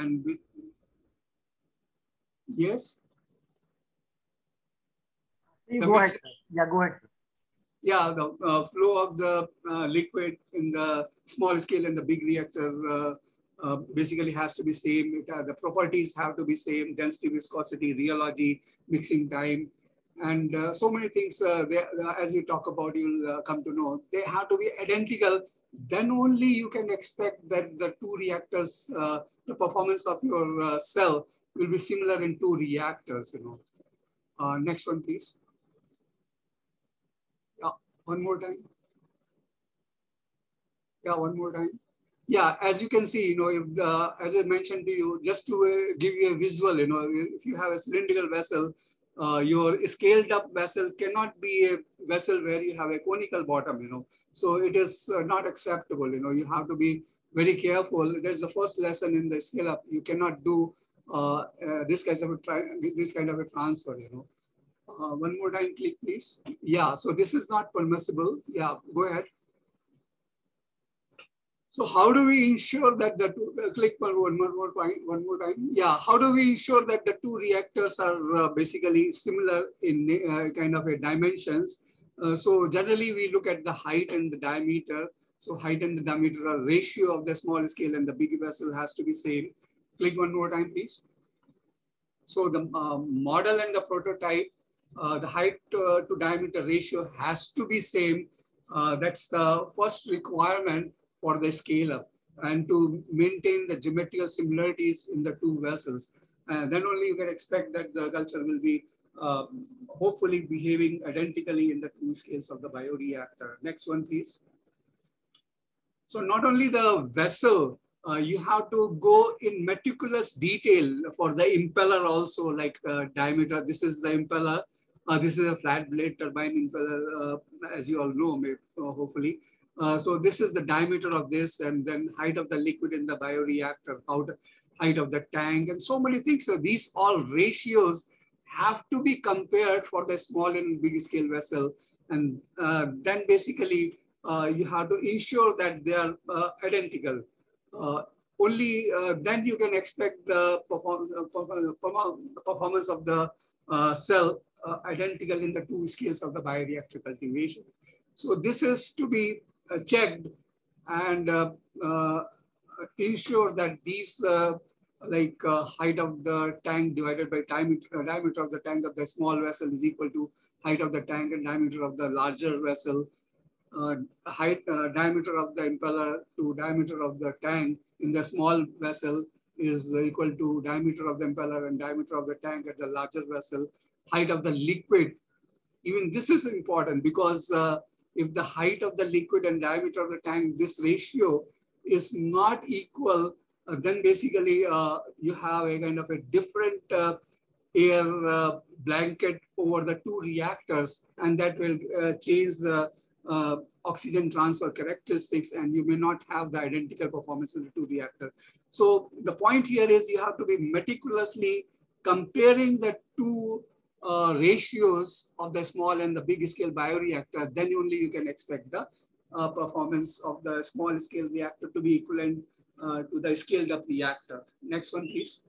and with, yes, You the go ahead, mix, sir. Yeah, go ahead, sir. yeah, the flow of the liquid in the small scale and the big reactor basically has to be same. The properties have to be same: density, viscosity, rheology, mixing time, and so many things. As you talk about, you'll come to know they have to be identical. Then only you can expect that the two reactors, the performance of your cell will be similar in two reactors. Next one, please. Yeah, one more time. Yeah, one more time. Yeah, as you can see, if as I mentioned to you, just to give you a visual, if you have a cylindrical vessel, your scaled up vessel cannot be a vessel where you have a conical bottom, So it is not acceptable, You have to be very careful. There's the first lesson in the scale up. You cannot do this kind of a transfer, One more time, click, please. Yeah, so this is not permissible. Yeah, go ahead. So how do we ensure that the two, click one more time. Yeah, how do we ensure that the two reactors are basically similar in kind of a dimensions? So generally we look at the height and the diameter. So height and the diameter are ratio of the small scale and the big vessel has to be same. Click one more time, please. So the model and the prototype, the height to diameter ratio has to be same. That's the first requirement for the scale up and to maintain the geometrical similarities in the two vessels. Then only you can expect that the culture will be hopefully behaving identically in the two scales of the bioreactor. Next one, please. So not only the vessel, you have to go in meticulous detail for the impeller also, like diameter. This is the impeller. This is a flat blade turbine impeller, as you all know, maybe, hopefully. So this is the diameter of this, and then height of the liquid in the bioreactor, height of the tank, and so many things. So these all ratios have to be compared for the small and big scale vessel. And then basically, you have to ensure that they are identical. Only then you can expect the performance of the cell identical in the two scales of the bioreactor cultivation. So this is to be checked and ensure that these height of the tank divided by diameter of the tank of the small vessel is equal to height of the tank and diameter of the larger vessel. Diameter of the impeller to diameter of the tank in the small vessel is equal to diameter of the impeller and diameter of the tank at the larger vessel. Height of the liquid, even this is important because if the height of the liquid and diameter of the tank, this ratio is not equal, then basically you have a kind of a different air blanket over the two reactors, and that will change the oxygen transfer characteristics, and you may not have the identical performance in the two reactors. So the point here is you have to be meticulously comparing the two ratios of the small and the big scale bioreactor. Then only you can expect the performance of the small scale reactor to be equivalent to the scaled up reactor. Next one, please.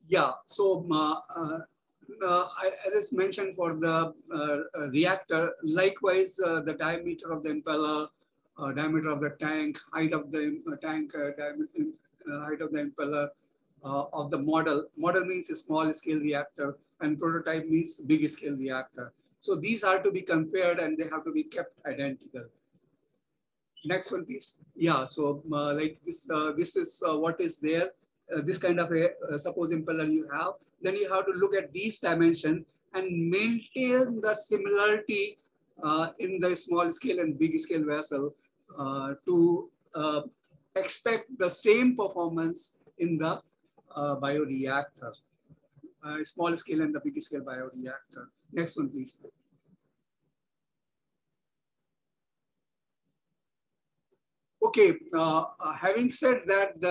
Yeah, so as I mentioned for the reactor, likewise the diameter of the impeller, diameter of the tank, height of the tank, height of the impeller of the model. Model means a small scale reactor and prototype means big scale reactor. So these are to be compared and they have to be kept identical. Next one, please. Yeah, so like this is what is there. This kind of a suppose impeller you have, then you have to look at these dimensions and maintain the similarity in the small scale and big scale vessel to expect the same performance in the bioreactor, small scale and the big scale bioreactor. Next one, please. Okay, having said that,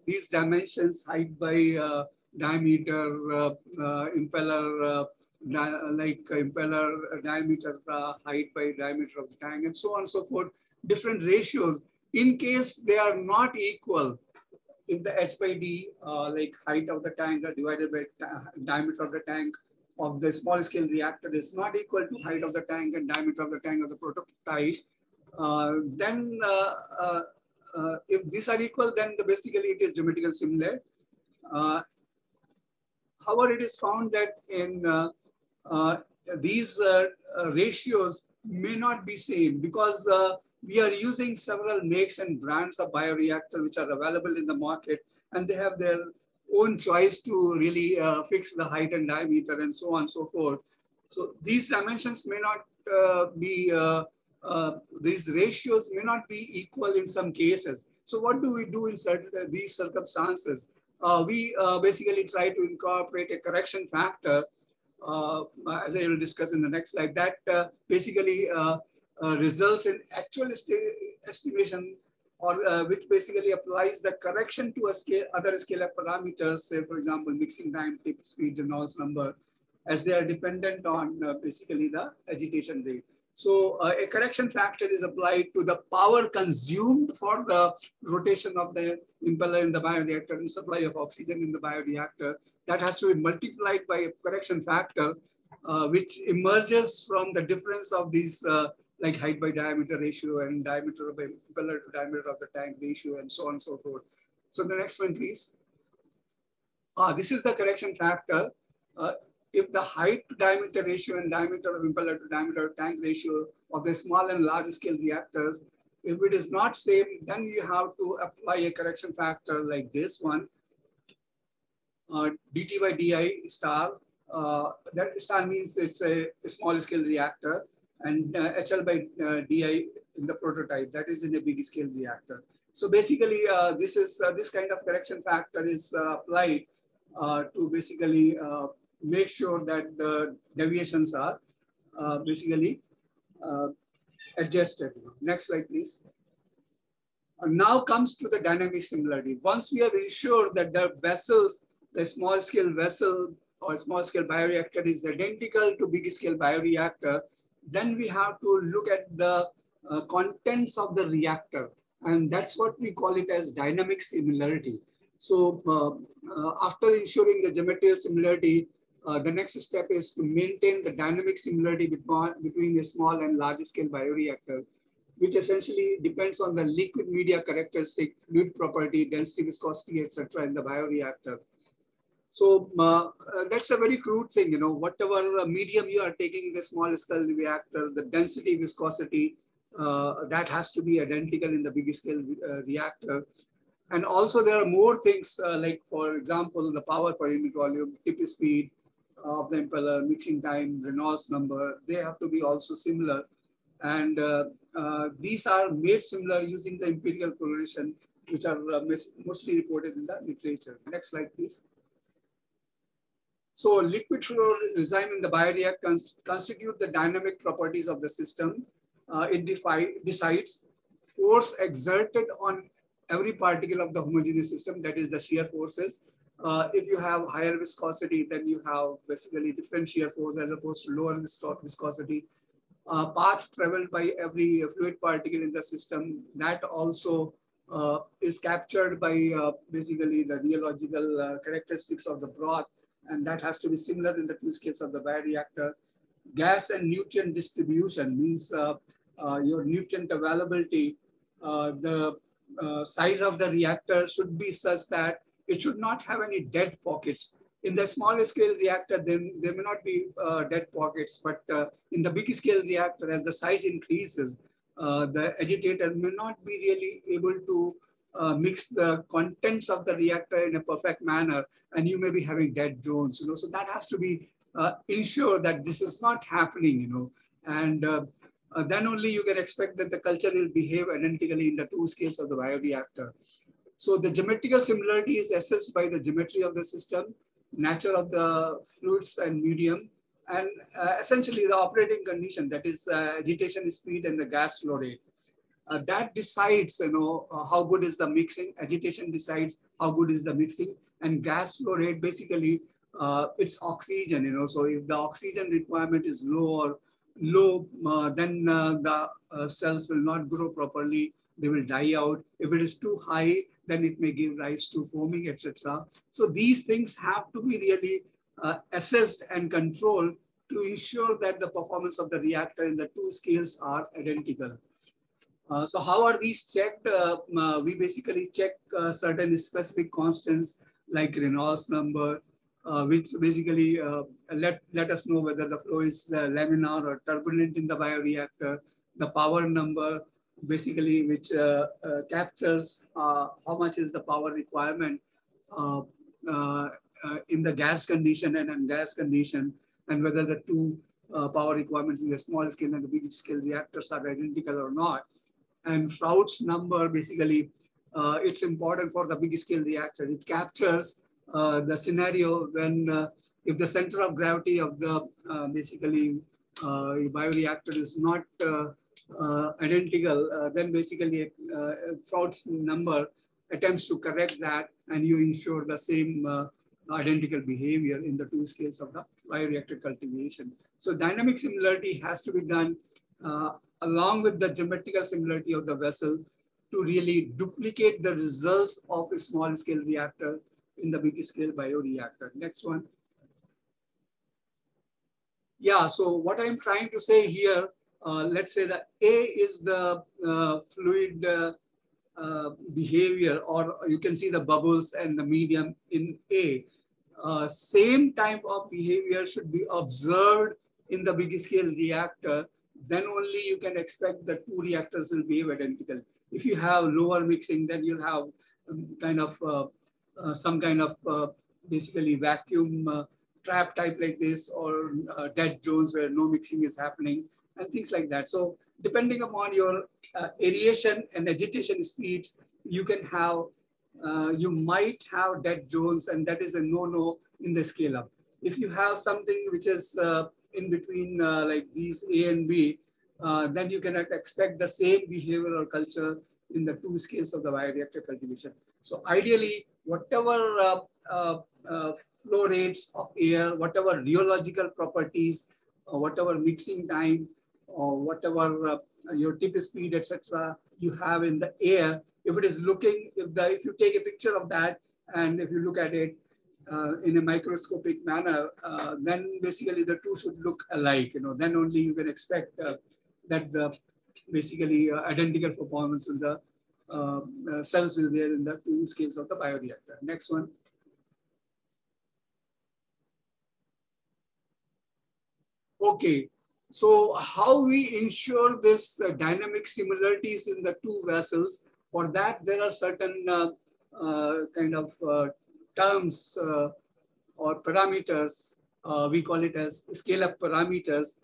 these dimensions, height by diameter, impeller, impeller diameter, height by diameter of the tank, and so on and so forth, different ratios. In case they are not equal, if the H by D, like height of the tank divided by diameter of the tank of the small scale reactor is not equal to height of the tank and diameter of the tank of the prototype, then if these are equal, then basically it is geometrical similar. Uh, However, it is found that in uh, these ratios may not be same because we are using several makes and brands of bioreactor which are available in the market, and they have their own choice to really fix the height and diameter and so on and so forth. So these dimensions may not these ratios may not be equal in some cases. So what do we do in these circumstances? We basically try to incorporate a correction factor, as I will discuss in the next slide, that basically results in actual estimation, or which basically applies the correction to a scale, other scalar parameters, say for example, mixing time, tip speed, Reynolds number, as they are dependent on basically the agitation rate. So a correction factor is applied to the power consumed for the rotation of the impeller in the bioreactor and supply of oxygen in the bioreactor. That has to be multiplied by a correction factor, which emerges from the difference of these like height by diameter ratio and diameter of impeller to diameter of the tank ratio and so on and so forth. So the next one, please. This is the correction factor. If the height to diameter ratio and diameter of impeller to diameter of tank ratio of the small and large scale reactors, if it is not same, then you have to apply a correction factor like this one, dt by di star. That star means it's a small scale reactor, and HL by di in the prototype, that is in a big scale reactor. So basically, this kind of correction factor is applied to basically make sure that the deviations are basically adjusted. Next slide, please. Now comes to the dynamic similarity. Once we have ensured that the vessels, the small scale vessel or small scale bioreactor is identical to big scale bioreactor, then we have to look at the contents of the reactor. And that's what we call it as dynamic similarity. So after ensuring the geometrical similarity, the next step is to maintain the dynamic similarity between a small and large scale bioreactor, which essentially depends on the liquid media characteristic, fluid property, density, viscosity, etc. in the bioreactor. So that's a very crude thing, you know, whatever medium you are taking in the small scale reactor, the density, viscosity, that has to be identical in the big scale reactor. And also there are more things like, for example, the power per unit volume, tip speed of the impeller, mixing time, Reynolds number, they have to be also similar. And these are made similar using the empirical correlation, which are mostly reported in the literature. Next slide, please. So liquid flow design in the bioreactor constitute the dynamic properties of the system. It decides force exerted on every particle of the homogeneous system, that is the shear forces. If you have higher viscosity, then you have basically different shear force as opposed to lower viscosity. Path traveled by every fluid particle in the system, that also is captured by basically the rheological characteristics of the broth, and that has to be similar in the two scales of the bioreactor. Gas and nutrient distribution means your nutrient availability, the size of the reactor should be such that it should not have any dead pockets. In the small scale reactor, there may not be dead pockets, but in the big scale reactor, as the size increases, the agitator may not be really able to mix the contents of the reactor in a perfect manner, and you may be having dead zones, you know. So that has to be ensured that this is not happening, you know, and then only you can expect that the culture will behave identically in the two scales of the bioreactor. So the geometrical similarity is assessed by the geometry of the system, nature of the fluids and medium, and essentially the operating condition, that is agitation speed and the gas flow rate. That decides, you know, how good is the mixing. Agitation decides how good is the mixing, and gas flow rate basically it's oxygen, you know. So if the oxygen requirement is low, then the cells will not grow properly. they will die out. If it is too high, then it may give rise to foaming, etc. So these things have to be really assessed and controlled to ensure that the performance of the reactor in the two scales are identical. So how are these checked? We basically check certain specific constants like Reynolds number, which basically let us know whether the flow is laminar or turbulent in the bioreactor. The power number, basically, which captures how much is the power requirement uh, uh, in the gas condition and ungas condition, and whether the two power requirements in the small scale and the big scale reactors are identical or not. And Froude's number, basically, it's important for the big scale reactor. It captures the scenario when if the center of gravity of the basically bioreactor is not identical, then basically Froude's number attempts to correct that, and you ensure the same identical behavior in the two scales of the bioreactor cultivation. So dynamic similarity has to be done along with the geometrical similarity of the vessel to really duplicate the results of a small scale reactor in the big scale bioreactor. Next one. Yeah, so what I'm trying to say here, let's say that A is the fluid behavior, or you can see the bubbles and the medium in A. Same type of behavior should be observed in the big scale reactor. Then only you can expect the two reactors will behave identical. If you have lower mixing, then you'll have kind of some kind of basically vacuum trap type like this, or dead zones where no mixing is happening, and things like that. So depending upon your aeration and agitation speeds, you can have, you might have dead zones, and that is a no-no in the scale up. If you have something which is in between like these A and B, then you cannot expect the same behavior or culture in the two scales of the bioreactor cultivation. So ideally, whatever flow rates of air, whatever rheological properties, whatever mixing time, or whatever your tip speed, etc., you have in the air, if it is looking, if you take a picture of that, and if you look at it in a microscopic manner, then basically the two should look alike. Then only you can expect that the basically identical performance with the cells will be there in the two scales of the bioreactor. Next one. Okay, so how we ensure this dynamic similarities in the two vessels? For that, there are certain kind of terms or parameters. We call it as scale-up parameters,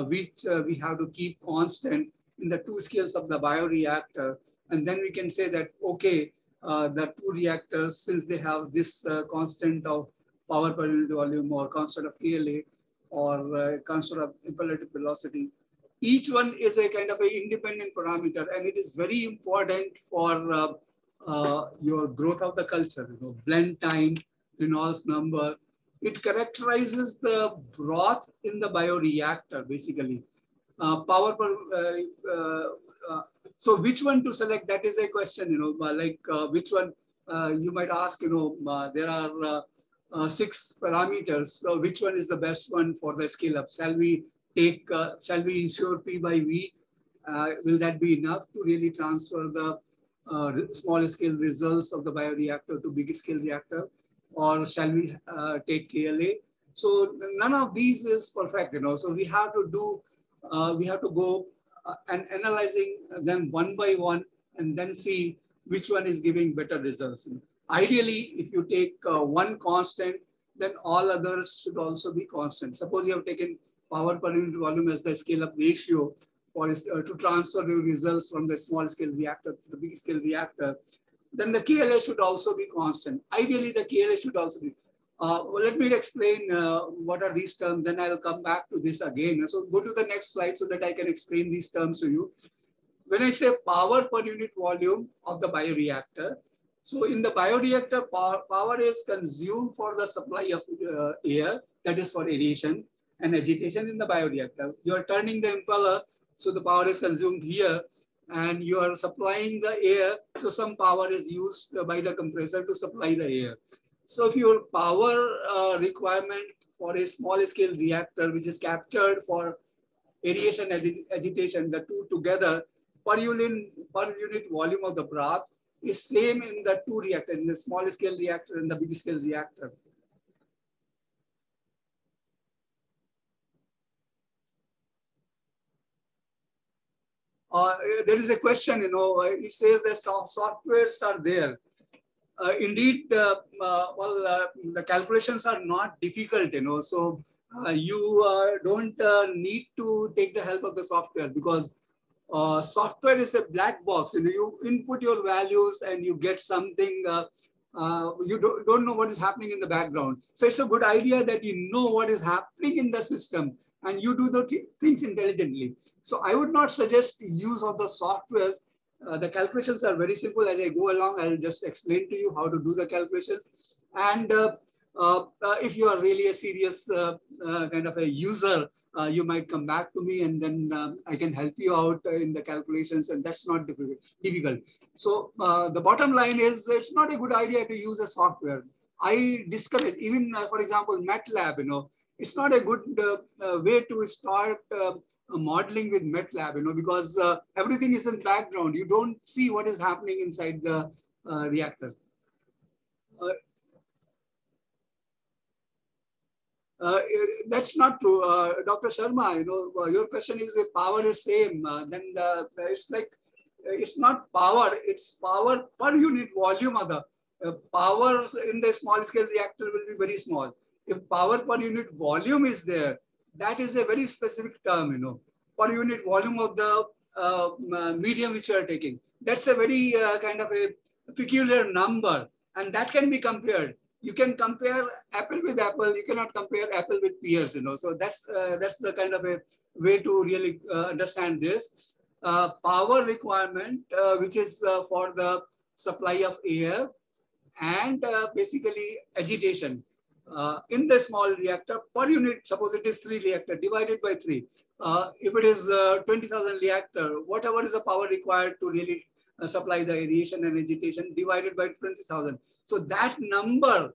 which we have to keep constant in the two scales of the bioreactor. And then we can say that, okay, the two reactors, since they have this constant of power per unit volume or constant of KLA, or constant of imperative velocity. Each one is a kind of an independent parameter, and it is very important for your growth of the culture. Blend time, Reynolds number. It characterizes the broth in the bioreactor, basically. Power per, so which one to select? That is a question. Like which one you might ask. There are 6 parameters. So which one is the best one for the scale up? Shall we ensure P by V? Will that be enough to really transfer the small scale results of the bioreactor to big scale reactor? Or shall we take KLA? So none of these is perfect, So we have to do, we have to go and analyzing them one by one, and then see which one is giving better results. Ideally, if you take one constant, then all others should also be constant. Suppose you have taken power per unit volume as the scale-up ratio for to transfer your results from the small scale reactor to the big scale reactor, then the KLA should also be constant. Ideally, the KLA should also be. Well, let me explain what are these terms, then I will come back to this again. So go to the next slide so that I can explain these terms to you. When I say power per unit volume of the bioreactor, so in the bioreactor, power is consumed for the supply of air, that is for aeration and agitation in the bioreactor. You are turning the impeller, so the power is consumed here. and you are supplying the air. So some power is used by the compressor to supply the air. So if your power requirement for a small scale reactor, which is captured for aeration and agitation, the two together, per unit volume of the broth is same in the two reactor, in the small scale reactor and the big scale reactor. There is a question, it says that softwares are there. Indeed, the calculations are not difficult, so you don't need to take the help of the software, because software is a black box. You input your values and you get something, you don't know what is happening in the background. So it's a good idea that you know what is happening in the system and you do the things intelligently. So I would not suggest use of the softwares. The calculations are very simple. As I go along, I'll just explain to you how to do the calculations. And if you are really a serious kind of a user, you might come back to me and then I can help you out in the calculations, and that's not difficult. So the bottom line is it's not a good idea to use a software. I discourage, even for example, MATLAB, it's not a good way to start modeling with MATLAB, because everything is in background. You don't see what is happening inside the reactor. That's not true, Dr. Sharma. Your question is if power is same, then it's like it's not power. It's power per unit volume of the power in the small scale reactor will be very small. If power per unit volume is there, that is a very specific term. Per unit volume of the medium which you are taking. That's a very kind of a peculiar number, and that can be compared. You can compare apple with apple. You cannot compare apple with pears. So that's the kind of a way to really understand this. Power requirement, which is for the supply of air and basically agitation. In the small reactor per unit, suppose it is 3 reactor divided by 3. If it is 20,000 reactor, whatever is the power required to really supply the aeration and agitation divided by 20,000. So that number,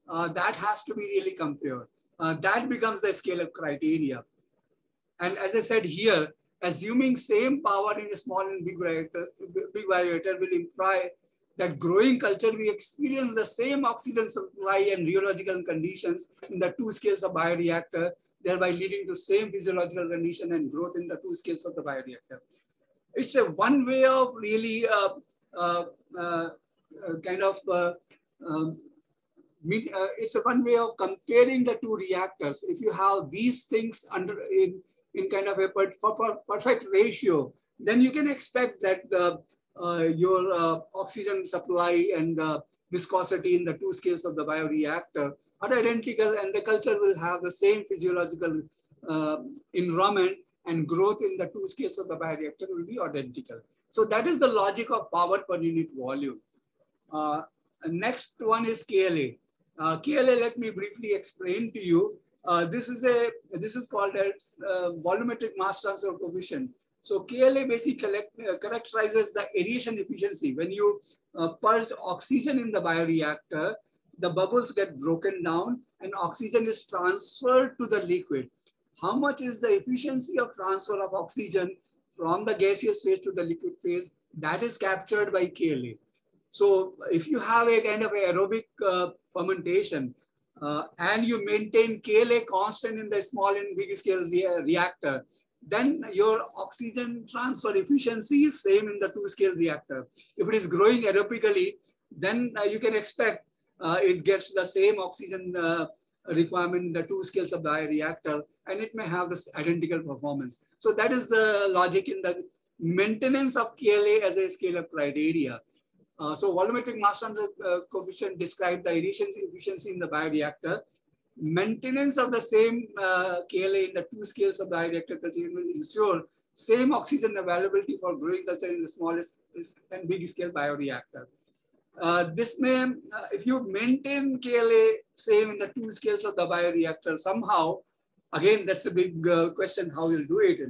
that has to be really compared. That becomes the scale-up criteria. And as I said here, assuming same power in a small and big reactor will imply that growing culture we experience the same oxygen supply and rheological conditions in the 2 scales of bioreactor, thereby leading to same physiological condition and growth in the 2 scales of the bioreactor. It's a one way of really it's a one way of comparing the 2 reactors. If you have these things in kind of a perfect ratio, then you can expect that your oxygen supply and the viscosity in the 2 scales of the bioreactor are identical, and the culture will have the same physiological environment, and growth in the 2 scales of the bioreactor will be identical. So that is the logic of power per unit volume. Next one is KLA. KLA, let me briefly explain to you. This is called as volumetric mass transfer coefficient. So KLA basically characterizes the aeration efficiency. When you purge oxygen in the bioreactor, the bubbles get broken down and oxygen is transferred to the liquid. How much is the efficiency of transfer of oxygen from the gaseous phase to the liquid phase? That is captured by KLA. So if you have a kind of aerobic fermentation and you maintain KLA constant in the small and big scale reactor, then your oxygen transfer efficiency is same in the 2 scale reactor. If it is growing aerobically, then you can expect it gets the same oxygen requirement in the 2 scales of the reactor, and it may have this identical performance. So that is the logic in the maintenance of KLA as a scale-up criteria. So volumetric mass transfer coefficient describes the aeration efficiency in the bioreactor. Maintenance of the same KLA in the 2 scales of the bioreactor culture will ensure same oxygen availability for growing culture in the smallest and big scale bioreactor. This may, if you maintain KLA same in the 2 scales of the bioreactor, somehow Again, that's a big question, how you'll do it.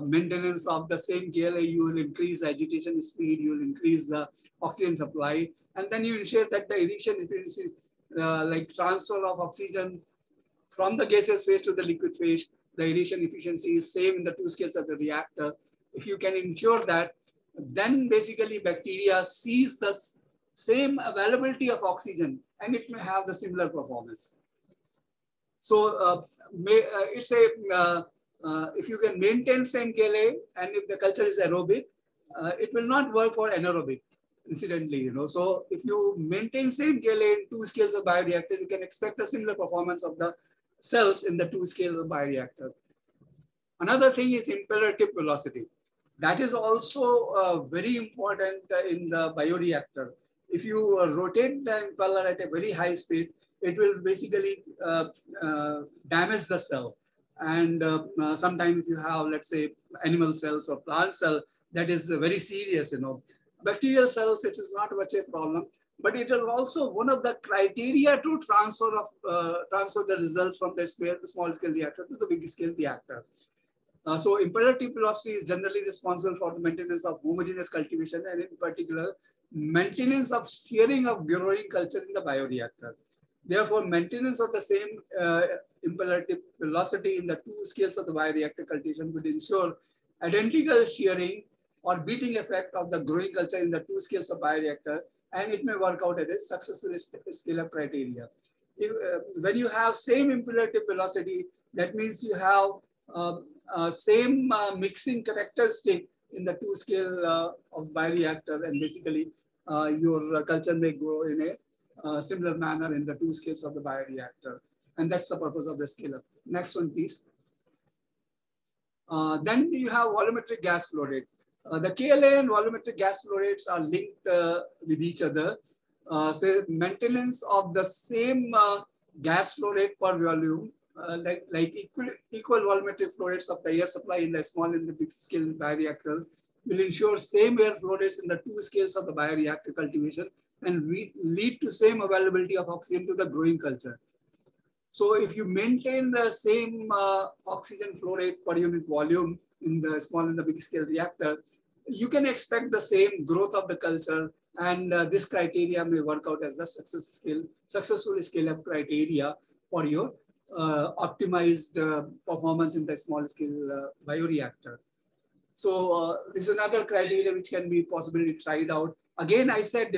Maintenance of the same KLA, you will increase agitation speed, you will increase the oxygen supply, and then you ensure that the addition efficiency, like transfer of oxygen from the gaseous phase to the liquid phase, the addition efficiency is same in the two scales of the reactor. If you can ensure that, then basically bacteria sees the same availability of oxygen and it may have the similar performance. So it's a, if you can maintain same KLA and if the culture is aerobic, it will not work for anaerobic, incidentally. So if you maintain same KLA in two scales of bioreactor, you can expect a similar performance of the cells in the two scales of bioreactor. Another thing is impeller tip velocity. That is also very important in the bioreactor. If you rotate the impeller at a very high speed, it will basically damage the cell. And sometimes if you have, let's say, animal cells or plant cell, that is very serious. Bacterial cells, it is not much a problem, but it is also one of the criteria to transfer the results from the small scale reactor to the big scale reactor. So impeller tip velocity is generally responsible for the maintenance of homogeneous cultivation and in particular, maintenance of steering of growing culture in the bioreactor. Therefore, maintenance of the same impeller tip velocity in the two scales of the bioreactor cultivation would ensure identical shearing or beating effect of the growing culture in the two scales of bioreactor, and it may work out as a successful scale-up criteria. When you have same impeller tip velocity, that means you have same mixing characteristic in the two scale of bioreactor, and basically your culture may grow in a similar manner in the two scales of the bioreactor. And that's the purpose of the scale-up. Next one, please. Then you have volumetric gas flow rate. The KLA and volumetric gas flow rates are linked with each other. So maintenance of the same gas flow rate per volume, like equal volumetric flow rates of the air supply in the small and the big scale bioreactor will ensure same air flow rates in the two scales of the bioreactor cultivation and lead to same availability of oxygen to the growing culture. So if you maintain the same oxygen flow rate per unit volume in the small and the big scale reactor, you can expect the same growth of the culture, and this criteria may work out as the successful scale-up criteria for your optimized performance in the small scale bioreactor. So this is another criteria which can be possibly tried out. Again, I said,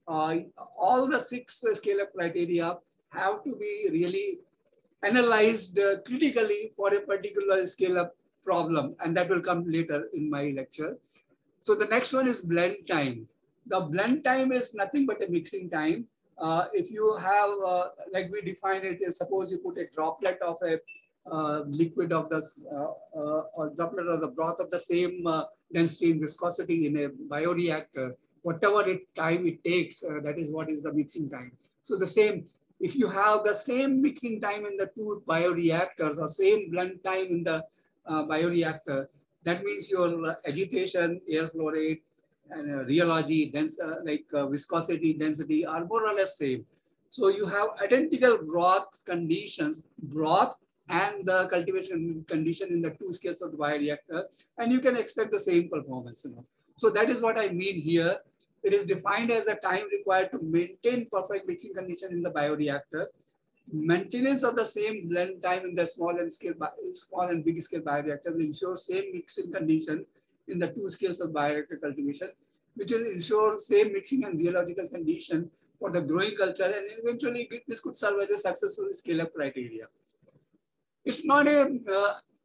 all the 6 scale-up criteria have to be really analyzed critically for a particular scale-up problem, and that will come later in my lecture. So the next one is blend time. The blend time is nothing but a mixing time. If you have, like we define it, suppose you put a droplet of a liquid of the, or droplet of the broth of the same density and viscosity in a bioreactor, whatever time it takes, that is what is the mixing time. So the same, if you have the same mixing time in the two bioreactors or same blend time in the bioreactor, that means your agitation, air flow rate, and rheology, viscosity, density are more or less same. So you have identical broth conditions, broth and the cultivation condition in the two scales of the bioreactor, and you can expect the same performance. So that is what I mean here. It is defined as the time required to maintain perfect mixing condition in the bioreactor. Maintenance of the same blend time in the small and big scale bioreactor will ensure same mixing condition in the two scales of bioreactor cultivation, which will ensure same mixing and rheological condition for the growing culture, and eventually this could serve as a successful scale-up criteria. It's not a,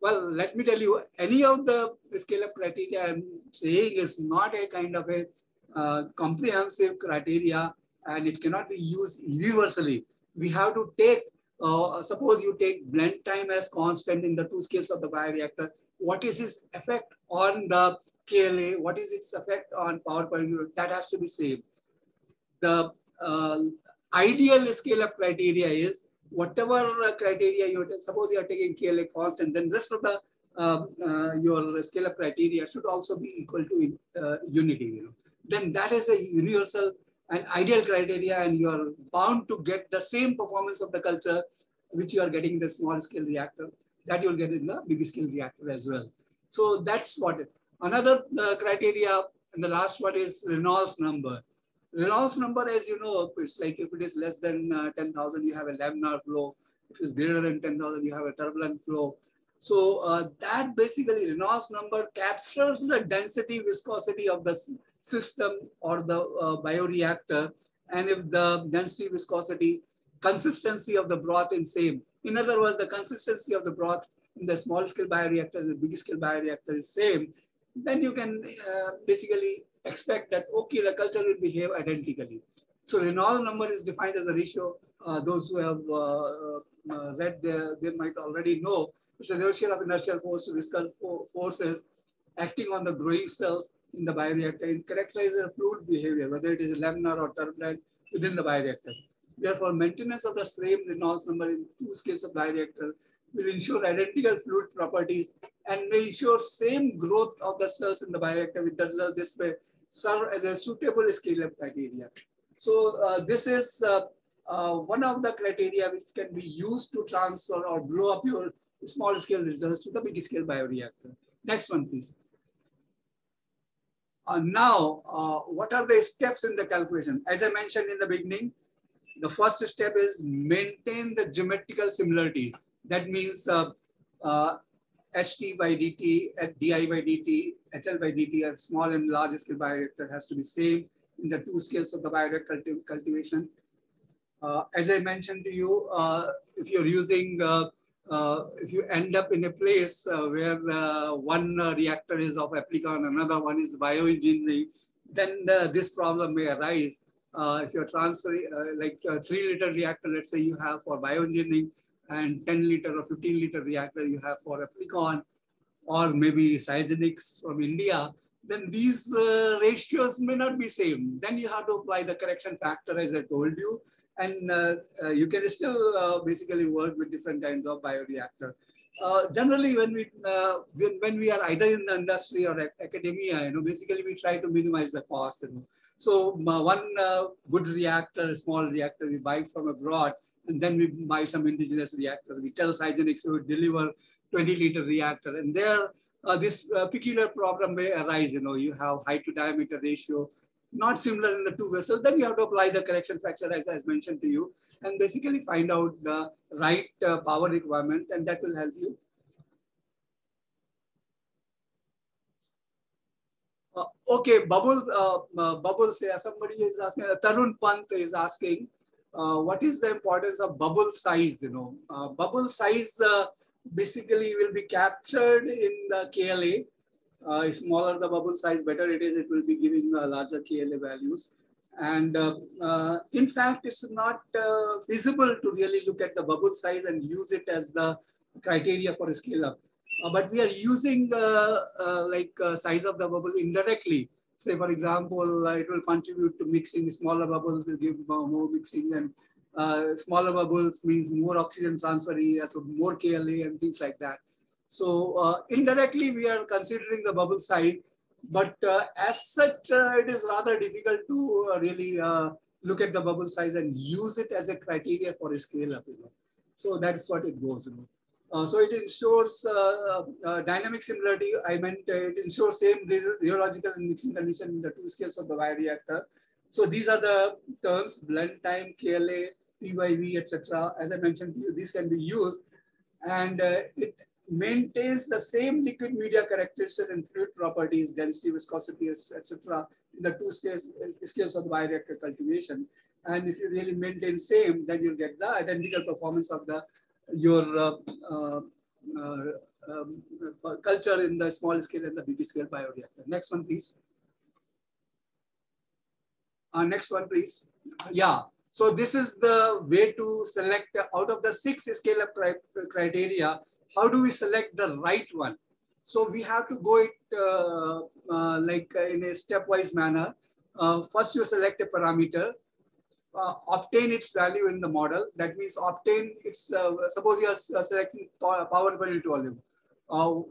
well, let me tell you, any of the scale-up criteria I'm saying is not a kind of a comprehensive criteria, and it cannot be used universally. We have to take, suppose you take blend time as constant in the two scales of the bioreactor. What is its effect on the KLA? What is its effect on power per unit? That has to be same. The ideal scale-up criteria is whatever criteria you take, suppose you are taking KLA constant, then rest of the your scale-up criteria should also be equal to unity. Then that is a universal and ideal criteria, and you are bound to get the same performance of the culture which you are getting in the small scale reactor, that you'll get in the big scale reactor as well. So that's what it. Another criteria, and the last one is Reynolds number. Reynolds number, as you know, it's like if it is less than 10,000, you have a laminar flow. If it's greater than 10,000, you have a turbulent flow. So that basically Reynolds number captures the density viscosity of the system or the bioreactor. And if the density viscosity consistency of the broth in same, in other words, the consistency of the broth in the small scale bioreactor and the big scale bioreactor is same, then you can basically expect that, okay, the culture will behave identically. So Reynolds number is defined as a ratio. Those who have read, they might already know. It's a ratio of inertial force to viscous forces acting on the growing cells in the bioreactor. It characterizes a fluid behavior, whether it is laminar or turbulent within the bioreactor. Therefore, maintenance of the same Reynolds number in two scales of bioreactor will ensure identical fluid properties and may ensure same growth of the cells in the bioreactor, with the result this may serve as a suitable scale-up criteria. So this is one of the criteria which can be used to transfer or blow up your small scale results to the big scale bioreactor. Next one, please. Now, what are the steps in the calculation? As I mentioned in the beginning, the first step is maintain the geometrical similarities. That means HT by dt, di by dt, HL by dt, a small and large scale bioreactor has to be same in the two scales of the bioreactor cultivation. As I mentioned to you, if you're using, if you end up in a place where one reactor is of Applikon, another one is bioengineering, then this problem may arise. If you're transferring like a 3-liter reactor, let's say you have for bioengineering, and 10-liter or 15-liter reactor you have for Applikon, or maybe Cryogenics from India, then these ratios may not be same. Then you have to apply the correction factor, as I told you, and you can still basically work with different kinds of bioreactor. Generally, when we are either in the industry or academia, basically we try to minimize the cost. So one good reactor, a small reactor, we buy from abroad, and then we buy some indigenous reactor. We tell Cryogenics to deliver 20-liter reactor, and there this peculiar problem may arise. You have height to diameter ratio not similar in the two vessels. Then you have to apply the correction factor, as I mentioned to you, and basically find out the right power requirement, and that will help you. Okay, bubbles. Bubbles. Somebody is asking. Tarun Pant is asking, what is the importance of bubble size? Bubble size basically will be captured in the KLA. Smaller the bubble size, better it is. It will be giving larger KLA values. And in fact, it's not feasible to really look at the bubble size and use it as the criteria for a scale up. But we are using size of the bubble indirectly. Say, for example, it will contribute to mixing. Smaller bubbles will give more mixing, and smaller bubbles means more oxygen transfer area, so more KLA and things like that. So indirectly, we are considering the bubble size, but as such, it is rather difficult to really look at the bubble size and use it as a criteria for a scale up. So that's what it goes. So it ensures dynamic similarity. I meant it ensures same rheological and mixing condition in the two scales of the bioreactor. So these are the terms: blend time, KLA, P by V, etc. As I mentioned to you, these can be used, and it maintains the same liquid media characteristics and fluid properties, density, viscosity, etc. in the two scales of the bioreactor cultivation. And if you really maintain same, then you'll get the identical performance of your culture in the small scale and the big scale bioreactor. Next one, please. Next one, please. Yeah. So this is the way to select out of the 6 scale-up criteria. How do we select the right one? So we have to go it in a stepwise manner. First, you select a parameter, obtain its value in the model. That means obtain its, suppose you are selecting power per unit volume.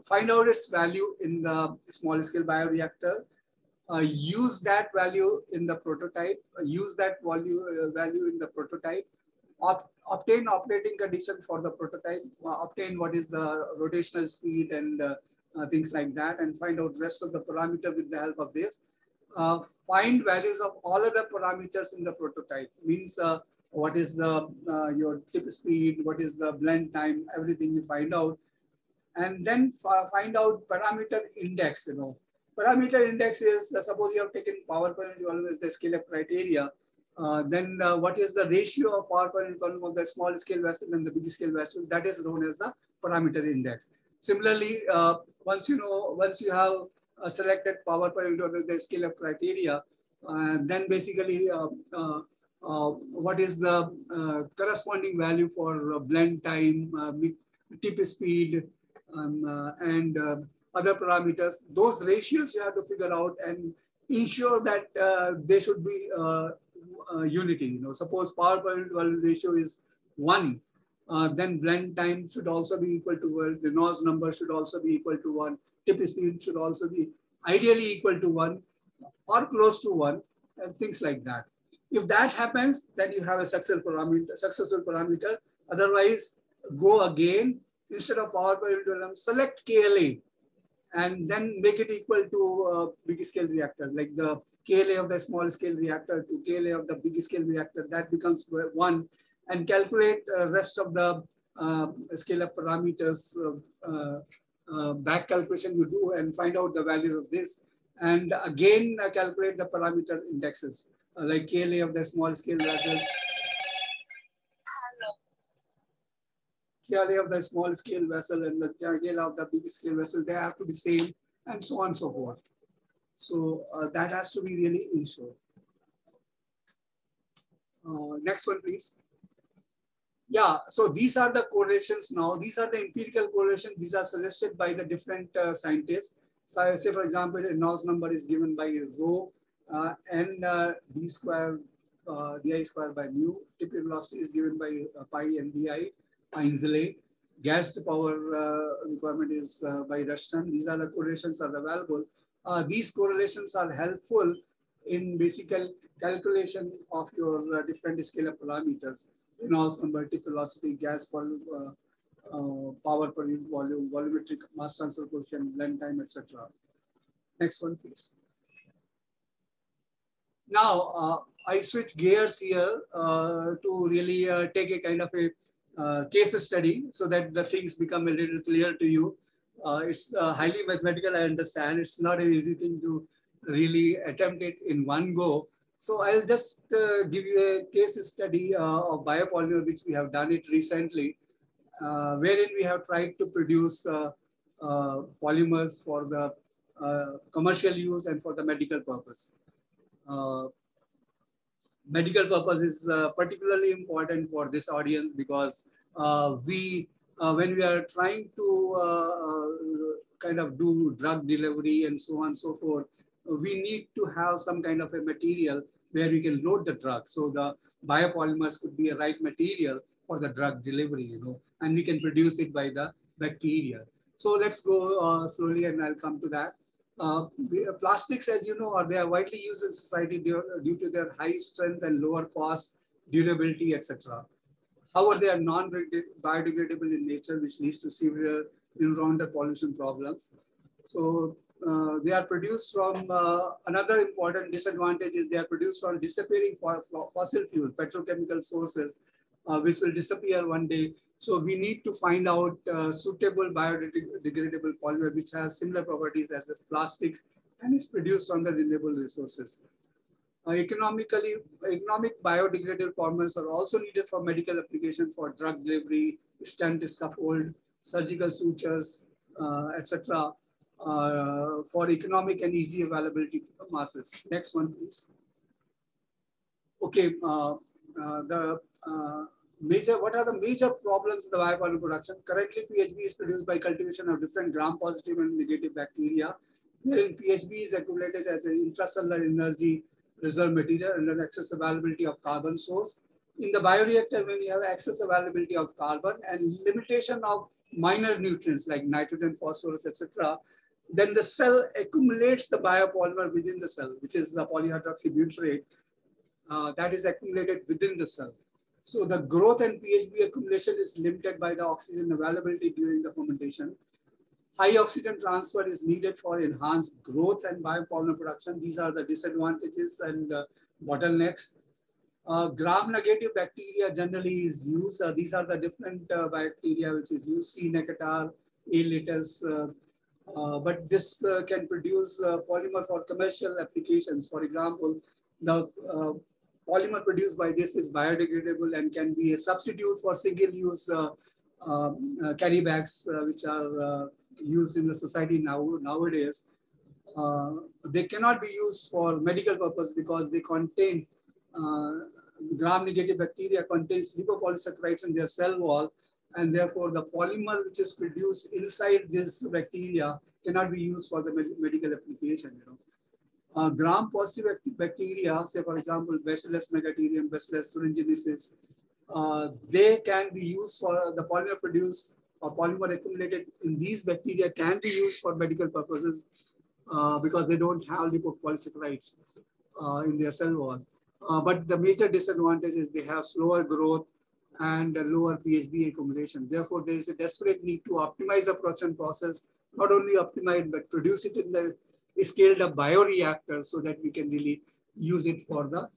Find out its value in the small scale bioreactor. Use that value in the prototype, use that value in the prototype, obtain operating condition for the prototype, obtain what is the rotational speed and things like that, and find out rest of the parameter with the help of this. Find values of all other parameters in the prototype. Means what is the your tip speed, what is the blend time, everything you find out, and then find out parameter index. Parameter index is suppose you have taken power per unit volume as the scale up criteria. Then what is the ratio of power per unit volume of the small scale vessel and the big scale vessel? That is known as the parameter index. Similarly, once you have selected power per unit volume, the scale up criteria, then basically what is the corresponding value for blend time, tip speed, and other parameters. Those ratios you have to figure out and ensure that they should be unity. Suppose power per unit volume ratio is 1, then blend time should also be equal to 1. Reynolds number should also be equal to 1. Tip speed should also be ideally equal to 1 or close to 1, and things like that. If that happens, then you have a successful parameter. Otherwise, go again. Instead of power per unit volume, select KLA and then make it equal to big scale reactor, like the KLA of the small scale reactor to KLA of the big scale reactor. That becomes 1, and calculate rest of the scale up parameters. Back calculation you do and find out the values of this, and again calculate the parameter indexes like KLA of the small scale vessel, KLA of the small scale vessel, and the KLA of the big scale vessel. They have to be same, and so on and so forth. So that has to be really ensured. Next one, please. Yeah, so these are the correlations now. These are the empirical correlations. These are suggested by the different scientists. So say, for example, Reynolds number is given by rho n d square di square by mu. Tip velocity is given by pi and di. Ainsley. Gas to power requirement is by Rushton. These are the correlations are available. These correlations are helpful in basic calculation of your different scalar parameters. Reynolds number, tip velocity, gas volume, power per unit volume, volumetric mass transfer coefficient, blend time, etc. Next one, please. Now, I switch gears here to really take a kind of a case study so that the things become a little clear to you. It's highly mathematical, I understand. It's not an easy thing to really attempt it in one go. So I'll just give you a case study of biopolymer, which we have done it recently, wherein we have tried to produce polymers for the commercial use and for the medical purpose. Medical purpose is particularly important for this audience because when we are trying to kind of do drug delivery and so on and so forth, we need to have some kind of a material where we can load the drug. So the biopolymers could be a right material for the drug delivery, and we can produce it by the bacteria. So let's go slowly and I'll come to that. Plastics, as you know, they are widely used in society due to their high strength and lower cost, durability, etc. However, they are non-biodegradable in nature, which leads to severe environmental pollution problems. So they are produced from another important disadvantage is they are produced from disappearing fossil fuel, petrochemical sources, which will disappear one day. So we need to find out suitable biodegradable polymer which has similar properties as the plastics and is produced from the renewable resources. Economic biodegradable polymers are also needed for medical application for drug delivery, stent scaffold, surgical sutures, etc. For economic and easy availability to the masses. Next one, please. Okay, what are the major problems in the biopolymer production? Currently, PHB is produced by cultivation of different gram-positive and negative bacteria, wherein PHB is accumulated as an intracellular energy reserve material and an excess availability of carbon source. In the bioreactor, when you have excess availability of carbon and limitation of minor nutrients like nitrogen, phosphorus, etc., then the cell accumulates the biopolymer within the cell, which is the polyhydroxybutyrate that is accumulated within the cell. So the growth and PHB accumulation is limited by the oxygen availability during the fermentation. High oxygen transfer is needed for enhanced growth and biopolymer production. These are the disadvantages and bottlenecks. Gram-negative bacteria generally is used. These are the different bacteria which is used, C. necatar, A. latus, but this can produce polymer for commercial applications. For example, the polymer produced by this is biodegradable and can be a substitute for single-use carry bags, which are used in the society nowadays. They cannot be used for medical purpose because they contain gram-negative bacteria contains lipopolysaccharides in their cell wall, and therefore the polymer which is produced inside this bacteria cannot be used for the medical application. Gram-positive bacteria, say for example, Bacillus megaterium, Bacillus thuringiensis, they can be used for the polymer produced or polymer accumulated in these bacteria can be used for medical purposes because they don't have lipopolysaccharides in their cell wall. But the major disadvantage is they have slower growth and lower PHB accumulation. Therefore, there is a desperate need to optimize the production process, not only optimize, but produce it in the scaled up bioreactor so that we can really use it for the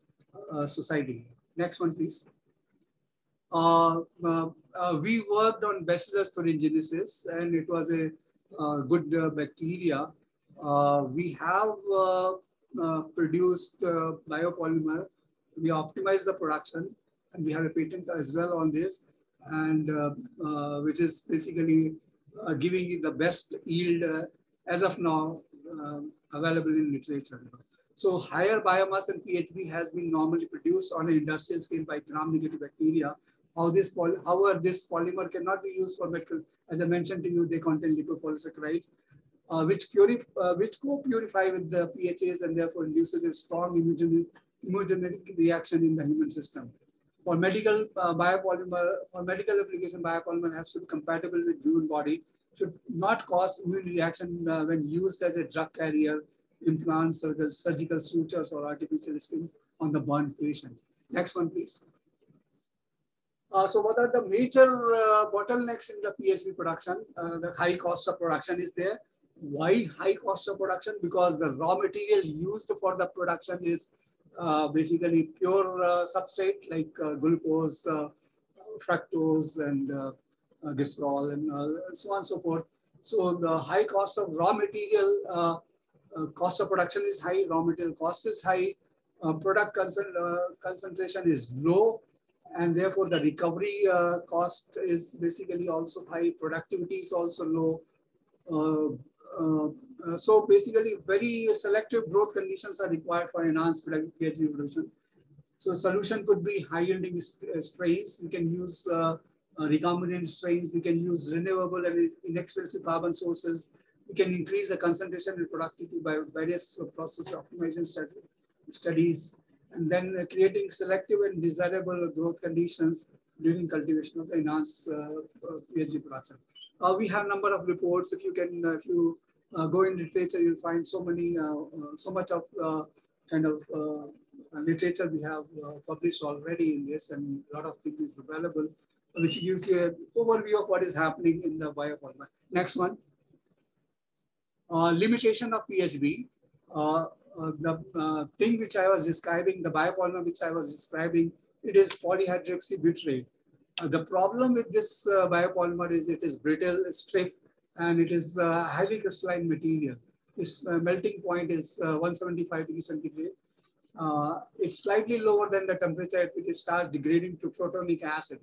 society. Next one, please. We worked on Bacillus thuringiensis, and it was a good bacteria. We have produced biopolymer. We optimized the production, and we have a patent as well on this, and which is basically giving you the best yield as of now available in literature. So higher biomass and PHB has been normally produced on an industrial scale by gram-negative bacteria. However, this polymer cannot be used for medical. As I mentioned to you, they contain lipopolysaccharides, which co-purify with the pHs and therefore induces a strong immunogenic reaction in the human system. For medical medical application, biopolymer has to be compatible with human body. Should not cause immune reaction when used as a drug carrier, implants, or the surgical sutures or artificial skin on the burn patient. Next one, please. So what are the major bottlenecks in the PHB production? The high cost of production is there. Why high cost of production? Because the raw material used for the production is basically pure substrate like glucose, fructose, and glycerol, and so on and so forth. So the high cost of raw material, cost of production is high, raw material cost is high, product concentration is low, and therefore the recovery cost is basically also high, productivity is also low. So basically very selective growth conditions are required for enhanced PHB production. So solution could be high yielding strains. We can use recombinant strains. We can use renewable and inexpensive carbon sources. We can increase the concentration and productivity by various process optimization studies, and then creating selective and desirable growth conditions during cultivation of the enhanced PHB production. We have a number of reports. If you can, if you go in literature, you'll find so much of kind of literature we have published already in this, and a lot of things is available, which gives you an overview of what is happening in the biopolymer. Next one. Limitation of PHB. The thing which I was describing, the biopolymer which I was describing, it is polyhydroxybutyrate. The problem with this biopolymer is it is brittle, stiff, and it is highly crystalline material. Its melting point is 175 degrees centigrade. It's slightly lower than the temperature at which it starts degrading to protonic acid.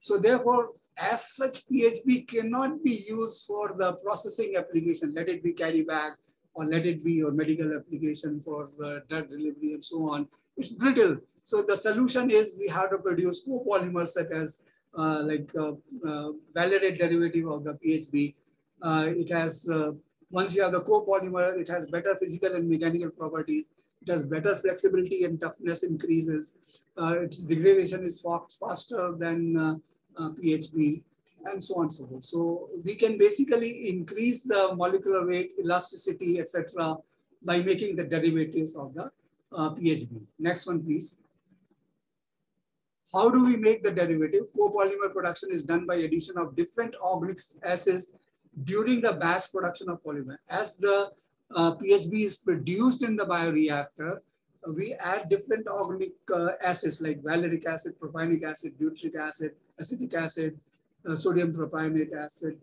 So therefore, as such, PHB cannot be used for the processing application. Let it be carry bag, or let it be your medical application for drug delivery and so on. It's brittle. So the solution is we have to produce copolymers such as valerate derivative of the PHB. It has, once you have the copolymer, it has better physical and mechanical properties. It has better flexibility and toughness increases. Its degradation is faster than PHB, and so on and so forth. So we can basically increase the molecular weight, elasticity, etc., by making the derivatives of the PHB. Next one, please. How do we make the derivative? Copolymer production is done by addition of different organic acids during the batch production of polymer. As the PHB is produced in the bioreactor, we add different organic acids like valeric acid, propionic acid, butyric acid, acetic acid, sodium propionate acid.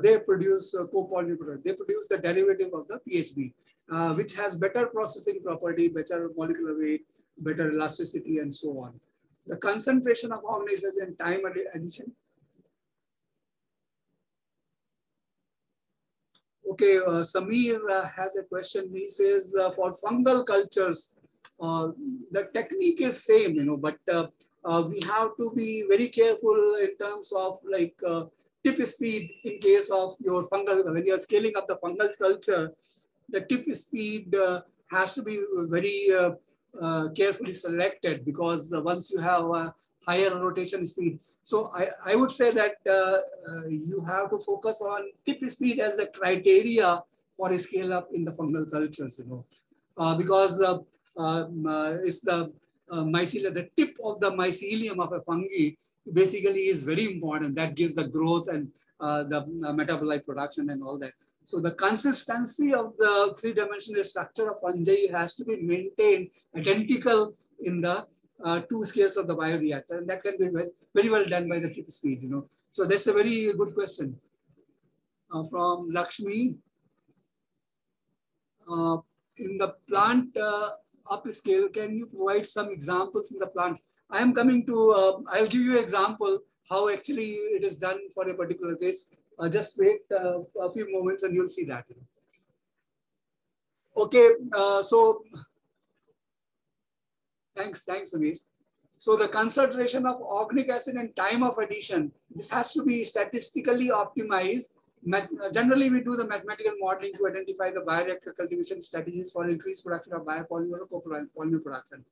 They produce copolymer product. They produce the derivative of the PHB, which has better processing property, better molecular weight, better elasticity, and so on. The concentration of organics and time addition. Okay, Samir has a question. He says for fungal cultures, the technique is same, but we have to be very careful in terms of like tip speed in case of your fungal. When you are scaling up the fungal culture, the tip speed has to be very carefully selected, because once you have a higher rotation speed. So I would say that you have to focus on tip speed as the criteria for a scale up in the fungal cultures, because it's the mycelium, the tip of the mycelium of a fungi basically is very important. That gives the growth and the metabolite production and all that. So the consistency of the three-dimensional structure of fungi has to be maintained identical in the two scales of the bioreactor, and that can be very well done by the tip speed. So that's a very good question from Lakshmi. In the plant upscale, can you provide some examples in the plant? I am coming to. I'll give you an example how actually it is done for a particular case. Just wait a few moments and you'll see that. Okay, so thanks, Amir. So the concentration of organic acid and time of addition, this has to be statistically optimized. Generally, we do the mathematical modeling to identify the bioreactor cultivation strategies for increased production of biopolymer or copolymer production.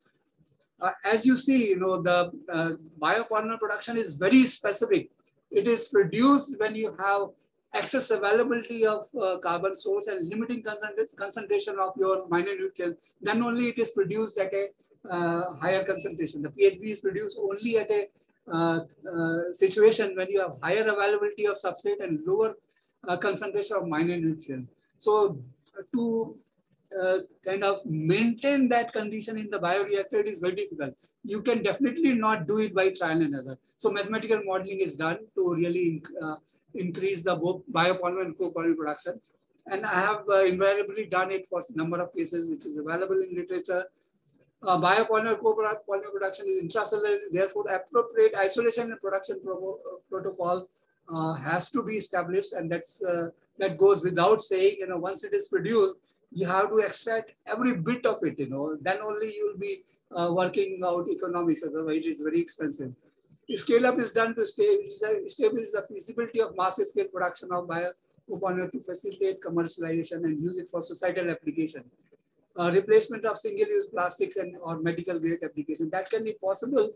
As you see, the biopolymer production is very specific. It is produced when you have excess availability of carbon source and limiting concentration of your minor nutrients. Then only it is produced at a higher concentration. The PHB is produced only at a situation when you have higher availability of substrate and lower concentration of minor nutrients. So to kind of maintain that condition in the bioreactor, it is very difficult. You can definitely not do it by trial and error. So mathematical modeling is done to really increase the both biopolymer and copolymer production. And I have invariably done it for a number of cases, which is available in literature. Biopolymer copolymer production is intracellular, therefore appropriate isolation and production protocol has to be established, and that goes without saying. Once it is produced, you have to extract every bit of it. Then only you will be working out economics. Otherwise, it is very expensive. The scale up is done to establish the feasibility of mass scale production of biopolymer to facilitate commercialization and use it for societal application. Replacement of single-use plastics or medical grade application. That can be possible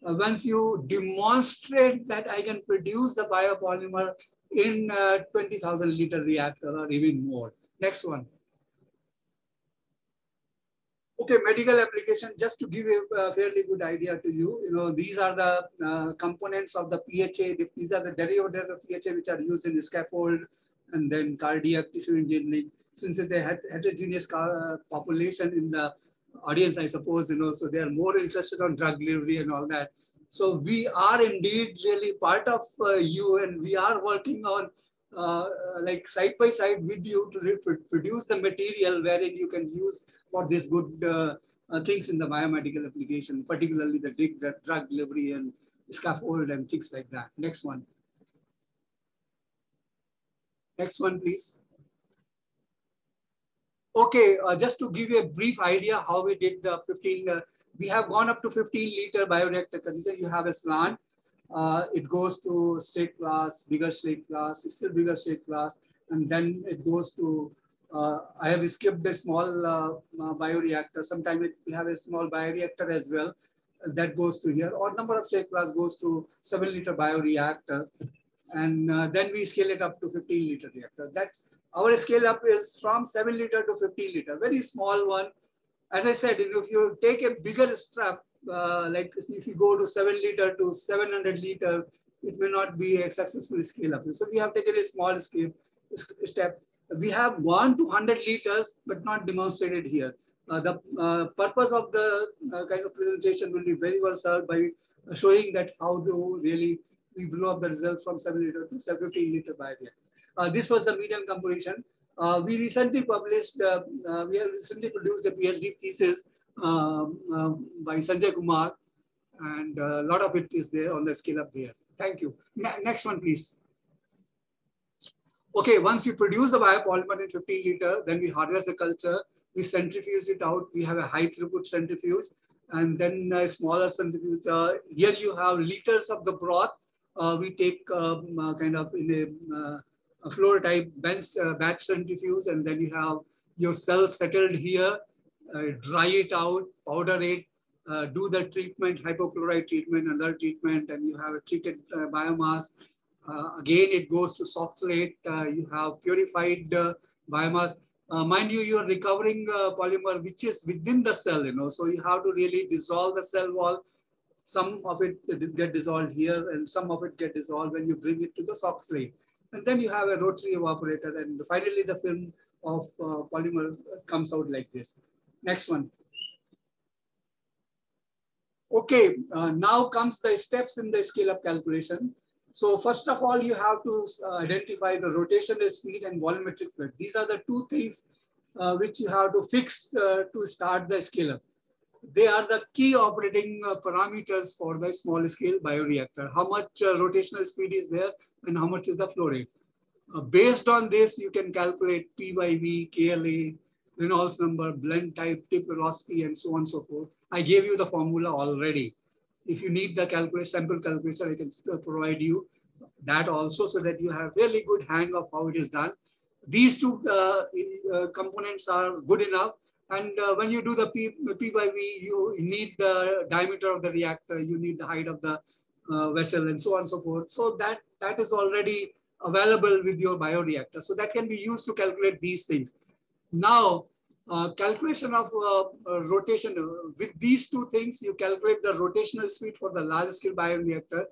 once you demonstrate that I can produce the biopolymer in 20,000 liter reactor or even more. Next one. Okay, medical application, just to give a fairly good idea to you, these are the components of the PHA. These are the derivatives of PHA which are used in the scaffold and then cardiac tissue engineering. Since it's a heterogeneous population in the audience, I suppose, so they are more interested on drug delivery and all that. So we are indeed really part of you, and we are working on like side by side with you to produce the material wherein you can use for these good things in the biomedical application, particularly the drug delivery and scaffold and things like that. Next one. Next one, please. Okay, just to give you a brief idea how we did the 15, we have gone up to 15 liter bioreactor condition. You have a slant. It goes to state class, bigger state class, still bigger state class, and then it goes to, I have skipped a small bioreactor. Sometimes we have a small bioreactor as well. That goes to here, or number of state class goes to 7 liter bioreactor. And then we scale it up to 15 liter reactor. That's our scale up is from 7 liter to 15 liter, very small one. As I said, if you take a bigger strap, like if you go to 7 liter to 700 liter, it may not be a successful scale up. So we have taken a small step. We have gone to 100 liters, but not demonstrated here. The purpose of the kind of presentation will be very well served by showing that how do really we blow up the results from 7 liter to 15 liter bioreactor. This was the median composition. We recently published, we have recently produced a PhD thesis by Sanjay Kumar, and a lot of it is there on the scale up there. Thank you. Next one, please. Okay, once you produce the biopolymer in 15 liter, then we harvest the culture, we centrifuge it out. We have a high throughput centrifuge, and then a smaller centrifuge. Here you have liters of the broth. We take kind of in a floor type batch centrifuge, and then you have your cells settled here, dry it out, powder it, do the treatment, hypochlorite treatment, another treatment, and you have a treated biomass. Again, it goes to soft slate. You have purified biomass. Mind you, you are recovering polymer which is within the cell, so you have to really dissolve the cell wall. Some of it get dissolved here, and some of it get dissolved when you bring it to the soft slate. And then you have a rotary evaporator, and finally the film of polymer comes out like this. Next one. Okay, now comes the steps in the scale-up calculation. So first of all, you have to identify the rotational speed and volumetric fluid. These are the two things which you have to fix to start the scale-up. They are the key operating parameters for the small scale bioreactor. How much rotational speed is there and how much is the flow rate. Based on this, you can calculate P by V, KLA, Reynolds number, blend type, tip velocity, and so on and so forth. I gave you the formula already. If you need the sample calculation, I can provide you that also, so that you have really good hang of how it is done. These two components are good enough. And when you do the P by V, you need the diameter of the reactor, you need the height of the vessel, and so on and so forth. So that is already available with your bioreactor. So that can be used to calculate these things. Now, calculation of rotation, with these two things, you calculate the rotational speed for the large scale bioreactor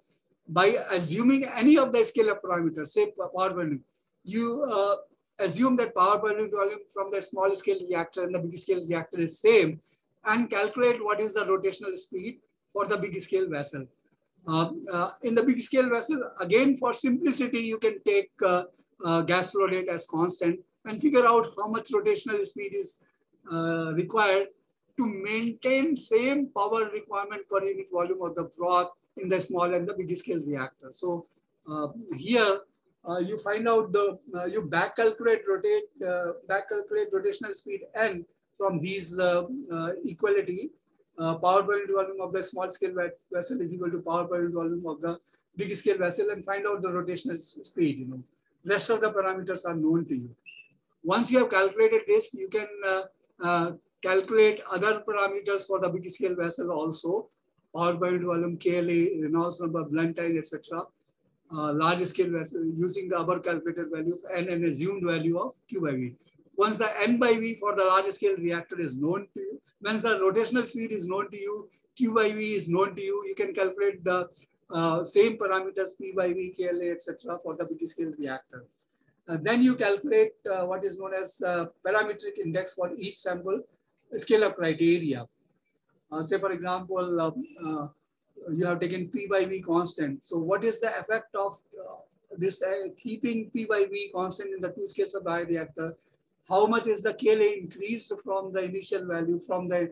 by assuming any of the scale-up parameters, say power volume. You assume that power volume from the small scale reactor and the big scale reactor is same, and calculate what is the rotational speed for the big scale vessel. In the big scale vessel, again, for simplicity, you can take gas flow rate as constant and figure out how much rotational speed is required to maintain same power requirement per unit volume of the broth in the small and the big scale reactor. So here you find out you back calculate rotational speed N from these equality. Power per unit volume of the small scale vessel is equal to power per unit volume of the big scale vessel, and find out the rotational speed. Rest of the parameters are known to you. Once you have calculated this, you can calculate other parameters for the big scale vessel also: power per unit volume, KLA, Reynolds number, blend time, etc. Large scale vessel using the upper calculated value of N and assumed value of Q by V. Once the N by V for the large scale reactor is known to you, once the rotational speed is known to you, Q by V is known to you, you can calculate the same parameters P by V, KLA, etc. for the big scale reactor. Then you calculate what is known as parametric index for each sample scale-up criteria. Say, for example, you have taken P by V constant. So what is the effect of this keeping P by V constant in the two scales of bioreactor? How much is the KLA increase from the initial value, from the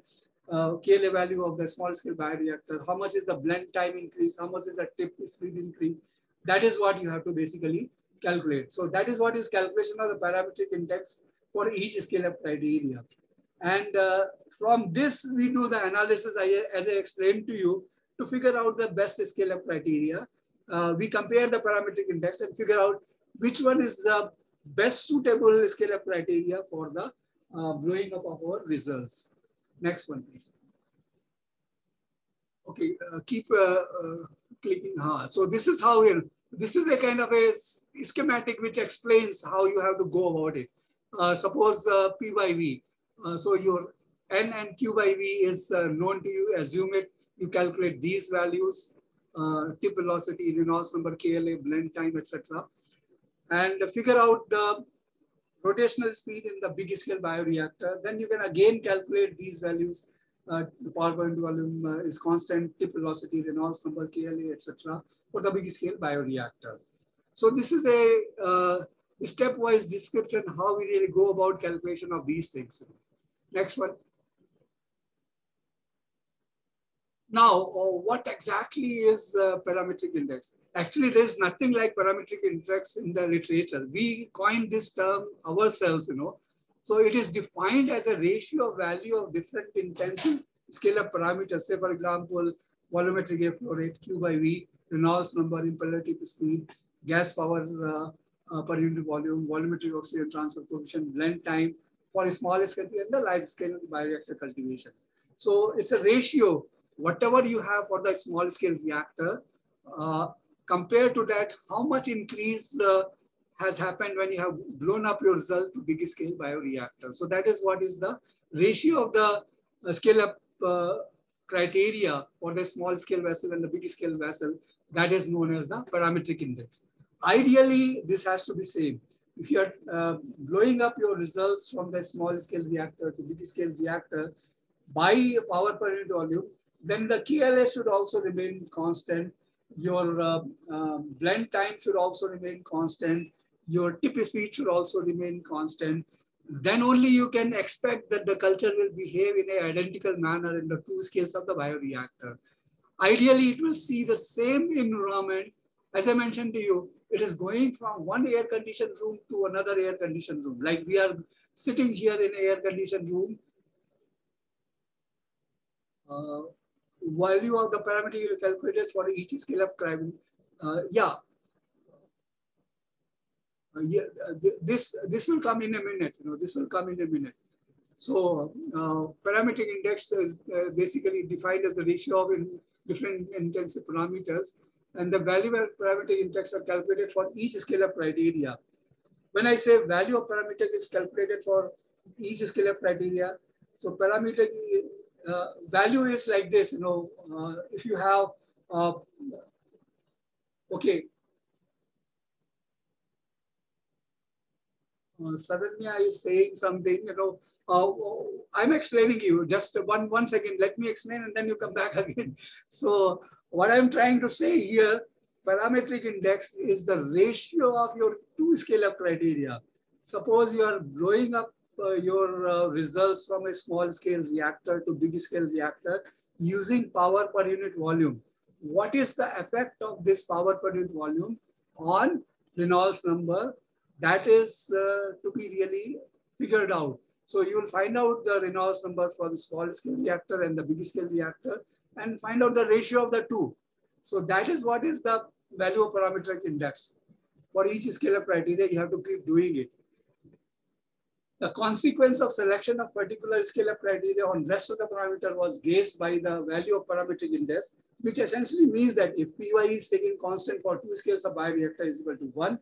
KLA value of the small scale bioreactor? How much is the blend time increase? How much is the tip speed increase? That is what you have to basically calculate. So that is what is calculation of the parametric index for each scale-up criteria. And from this, we do the analysis, as I explained to you, to figure out the best scale-up criteria. We compare the parametric index and figure out which one is the best suitable scale-up criteria for the blowing up of our results. Next one, please. Okay, keep clicking. So this is how this is a kind of a schematic which explains how you have to go about it. Suppose P by V. So your N and Q by V is known to you. Assume it. You calculate these values, tip velocity, Reynolds number, KLA, blend time, etc. And figure out the rotational speed in the big scale bioreactor. Then you can again calculate these values. The power point volume is constant, tip velocity, Reynolds number, KLA, etc. for the big scale bioreactor. So this is a stepwise description how we really go about calculation of these things. Next one. Now, what exactly is parametric index? Actually, there's nothing like parametric index in the literature. We coined this term ourselves, So it is defined as a ratio of value of different intensive scale-up parameters. Say, for example, volumetric airflow rate, Q by V, Reynolds number, impeller tip speed, gas power per unit volume, volumetric oxygen transfer coefficient, blend time for a small scale and the large scale bioreactor cultivation. So it's a ratio. Whatever you have for the small scale reactor, compared to that, how much increase has happened when you have blown up your result to big scale bioreactor. So that is what is the ratio of the scale up criteria for the small scale vessel and the big scale vessel. That is known as the parametric index. Ideally, this has to be same. If you are blowing up your results from the small scale reactor to big scale reactor by power per unit volume, then the KLA should also remain constant. Your blend time should also remain constant. Your tip speed should also remain constant. Then only you can expect that the culture will behave in an identical manner in the two scales of the bioreactor. Ideally, it will see the same environment. As I mentioned to you, it is going from one air-conditioned room to another air-conditioned room. Like we are sitting here in an air-conditioned room. Value of the parameter you calculated for each scale of crime. This will come in a minute. This will come in a minute. So parametric index is basically defined as the ratio of different intensive parameters, and the value of parametric index are calculated for each scale of criteria. When I say value of parametric is calculated for each scale of criteria, so parametric value is like this. If you have okay. Saranya is saying something, I'm explaining you. Just one second. Let me explain and then you come back again. So what I'm trying to say here, parametric index is the ratio of your two scale-up criteria. Suppose you are blowing up your results from a small scale reactor to big scale reactor using power per unit volume. What is the effect of this power per unit volume on Reynolds number? That is to be really figured out. So you will find out the Reynolds number for the small scale reactor and the big scale reactor and find out the ratio of the two. So that is what is the value of parametric index. For each scale of criteria, you have to keep doing it. The consequence of selection of particular scale of criteria on rest of the parameter was gauged by the value of parametric index, which essentially means that if Py is taken constant for two scales of bioreactor is equal to 1,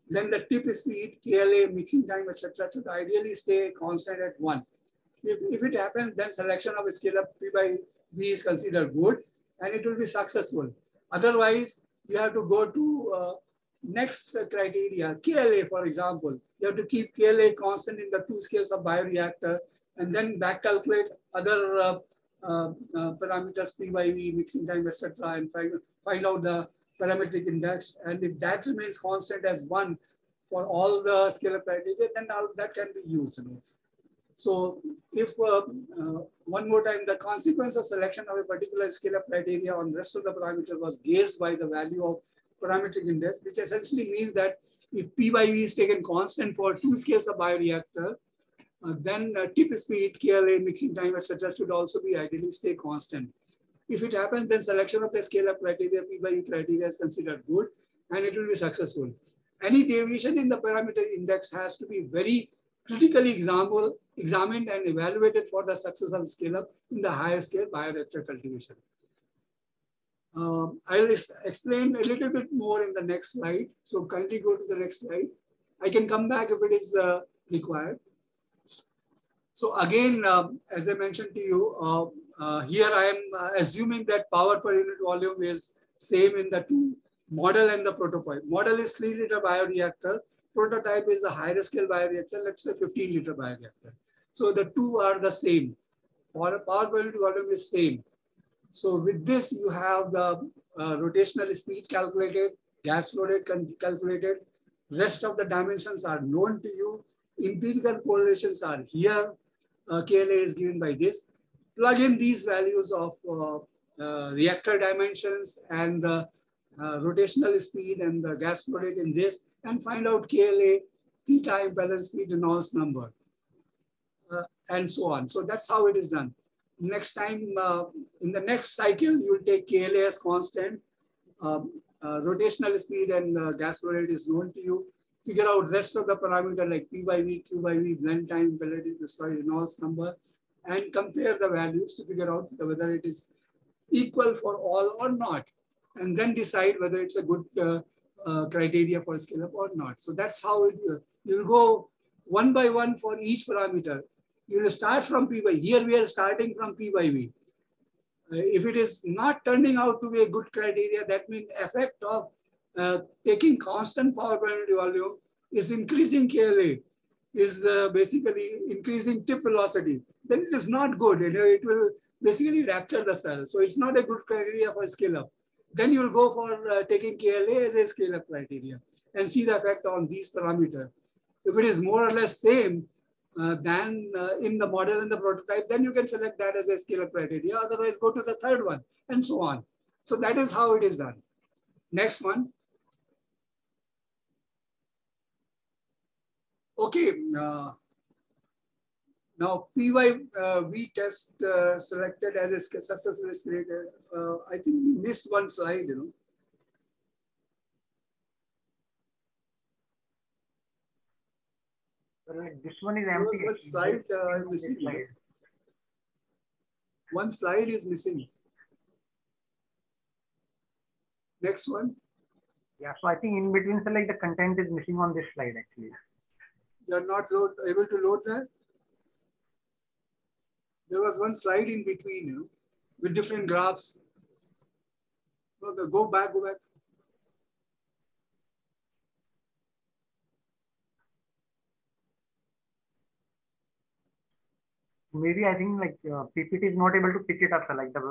then the tip speed, KLA, mixing time, etc. should ideally stay constant at 1. If it happens, then selection of a scale of P by V is considered good and it will be successful. Otherwise, you have to go to next criteria, KLA, for example. You have to keep KLA constant in the two scales of bioreactor and then back calculate other parameters, P by V, mixing time, etc. and find out the parametric index, and if that remains constant as 1 for all the scalar criteria, then that can be used. So if one more time, the consequence of selection of a particular scalar criteria on the rest of the parameter was gauged by the value of parametric index, which essentially means that if P by V is taken constant for two scales of bioreactor, then tip speed, KLA, mixing time, etc. should also be ideally stay constant. If it happens, then selection of the scale-up criteria, P by V criteria is considered good and it will be successful. Any deviation in the parameter index has to be very critically examined and evaluated for the success of scale-up in the higher scale bioreactor cultivation. I'll explain a little bit more in the next slide. So kindly go to the next slide. I can come back if it is required. So again, as I mentioned to you, here I am assuming that power per unit volume is same in the two model and the prototype. Model is 3-liter bioreactor. Prototype is a higher scale bioreactor, let's say 15-liter bioreactor. So the two are the same. Power per unit volume is same. So with this, you have the rotational speed calculated, gas flow rate calculated. Rest of the dimensions are known to you. Empirical correlations are here. KLA is given by this. Plug in these values of reactor dimensions and the rotational speed and the gas flow rate in this, and find out KLA, theta impedance speed Reynolds number, and so on. So that's how it is done. Next time, in the next cycle, you'll take KLA as constant. Rotational speed and gas flow rate is known to you. Figure out rest of the parameter like P by V, Q by V, blend time, validity, Reynolds number, and compare the values to figure out whether it is equal for all or not, and then decide whether it's a good criteria for scale up or not. So that's how you'll go one by one for each parameter. You will start from P by, here we are starting from P by V. If it is not turning out to be a good criteria, that means effect of taking constant power per unit volume is increasing KLA, is basically increasing tip velocity. Then it is not good. It will basically rapture the cell. So it's not a good criteria for scale up. Then you'll go for taking KLA as a scale up criteria and see the effect on these parameters. If it is more or less same, than in the model and the prototype, then you can select that as a scale-up criteria. Otherwise, go to the third one, and so on. So that is how it is done. Next one. Okay. Now, PYV test selected as a successful escalator. I think we missed one slide, This one is empty. One slide missing. One slide is missing. Next one. Yeah, so I think in between, so like the content is missing on this slide actually. You are not able to load that? There was one slide in between, with different graphs. Go back. Maybe I think like PPT is not able to pick it up, like the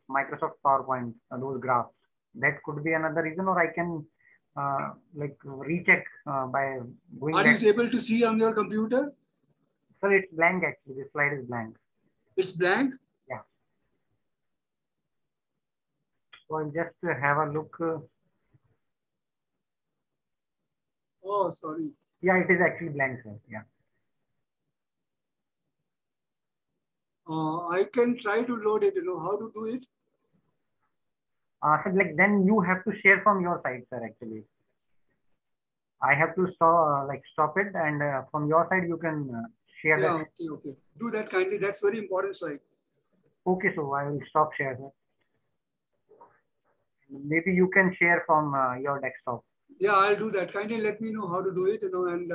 Microsoft PowerPoint, those graphs. That could be another reason, or I can like recheck by going. Are you able to see on your computer? Sir, it's blank actually. This slide is blank. It's blank? Yeah. So I'll just have a look. Oh, sorry. Yeah, it is actually blank, sir. Yeah. I can try to load it, how to do it? So like then you have to share from your side, sir, actually. I have to stop it, and from your side you can share that. Okay. Do that kindly. That's very important slide. Okay, so I will stop share, sir. Maybe you can share from your desktop. Yeah, I'll do that. Kindly let me know how to do it, and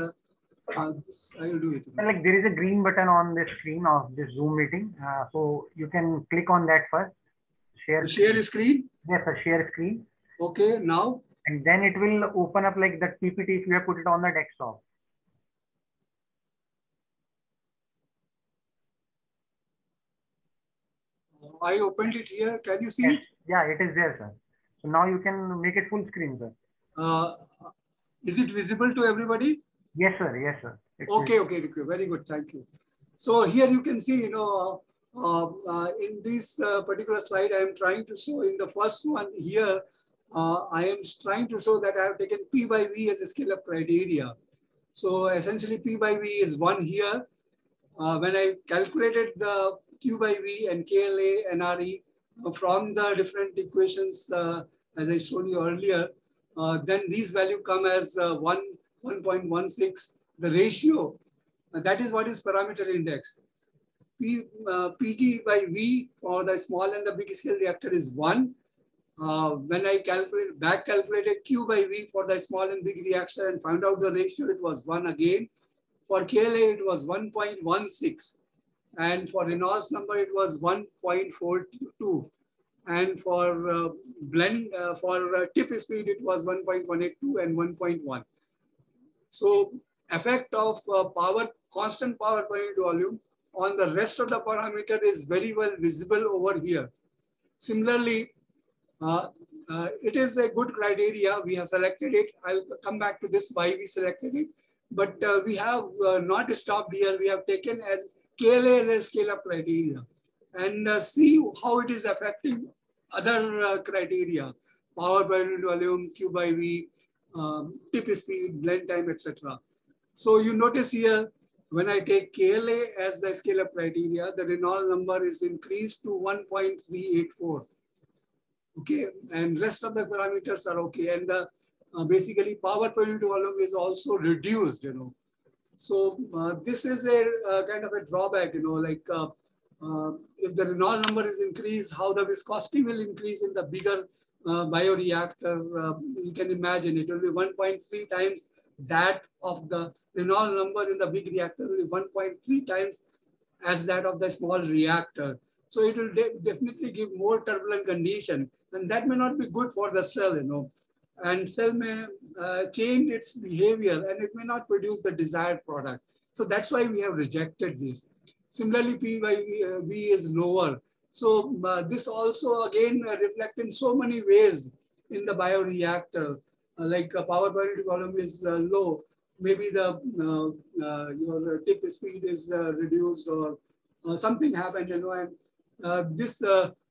I will do it. Like there is a green button on the screen of this Zoom meeting. So you can click on that first. Share screen? Yes, sir, share screen. Okay, now? And then it will open up like that PPT if you have put it on the desktop. I opened it here. Can you see it? Yeah, it is there, sir. So now you can make it full screen, sir. Is it visible to everybody? Yes, sir. Yes, sir. Okay. Very good. Thank you. So here you can see, in this particular slide, I am trying to show in the first one here, I am trying to show that I have taken P by V as a scale-up criteria. So essentially P by V is 1 here. When I calculated the Q by V and KLA, NRE from the different equations, as I showed you earlier, then these values come as 1.16. The ratio, that is what is parameter index. PG by V for the small and the big scale reactor is 1. When I back calculated Q by V for the small and big reactor and found out the ratio, it was 1 again. For KLA, it was 1.16. And for Reynolds number, it was 1.42. And for blend, for tip speed, it was 1.182 and 1.1. So effect of constant power per unit volume on the rest of the parameter is very well visible over here. Similarly, it is a good criteria. We have selected it. I'll come back to this why we selected it. But we have not stopped here. We have taken as KLA as a scale-up criteria and see how it is affecting other criteria, power per unit volume, Q by V, tip speed, blend time, etc. So you notice here, when I take KLA as the scale-up criteria, the Reynolds number is increased to 1.384. Okay, and rest of the parameters are okay. And the basically power per unit volume is also reduced, So this is a kind of a drawback, like if the Reynolds number is increased, how the viscosity will increase in the bigger bioreactor. You can imagine it will be 1.3 times that of the Reynolds number in the big reactor will be 1.3 times as that of the small reactor. So it will definitely give more turbulent condition, and that may not be good for the cell, and cell may change its behavior and it may not produce the desired product. So that's why we have rejected this. Similarly, P by V is lower. So this also again reflect in so many ways in the bioreactor, like power per unit volume is low. Maybe the your tip speed is reduced or something happened, and this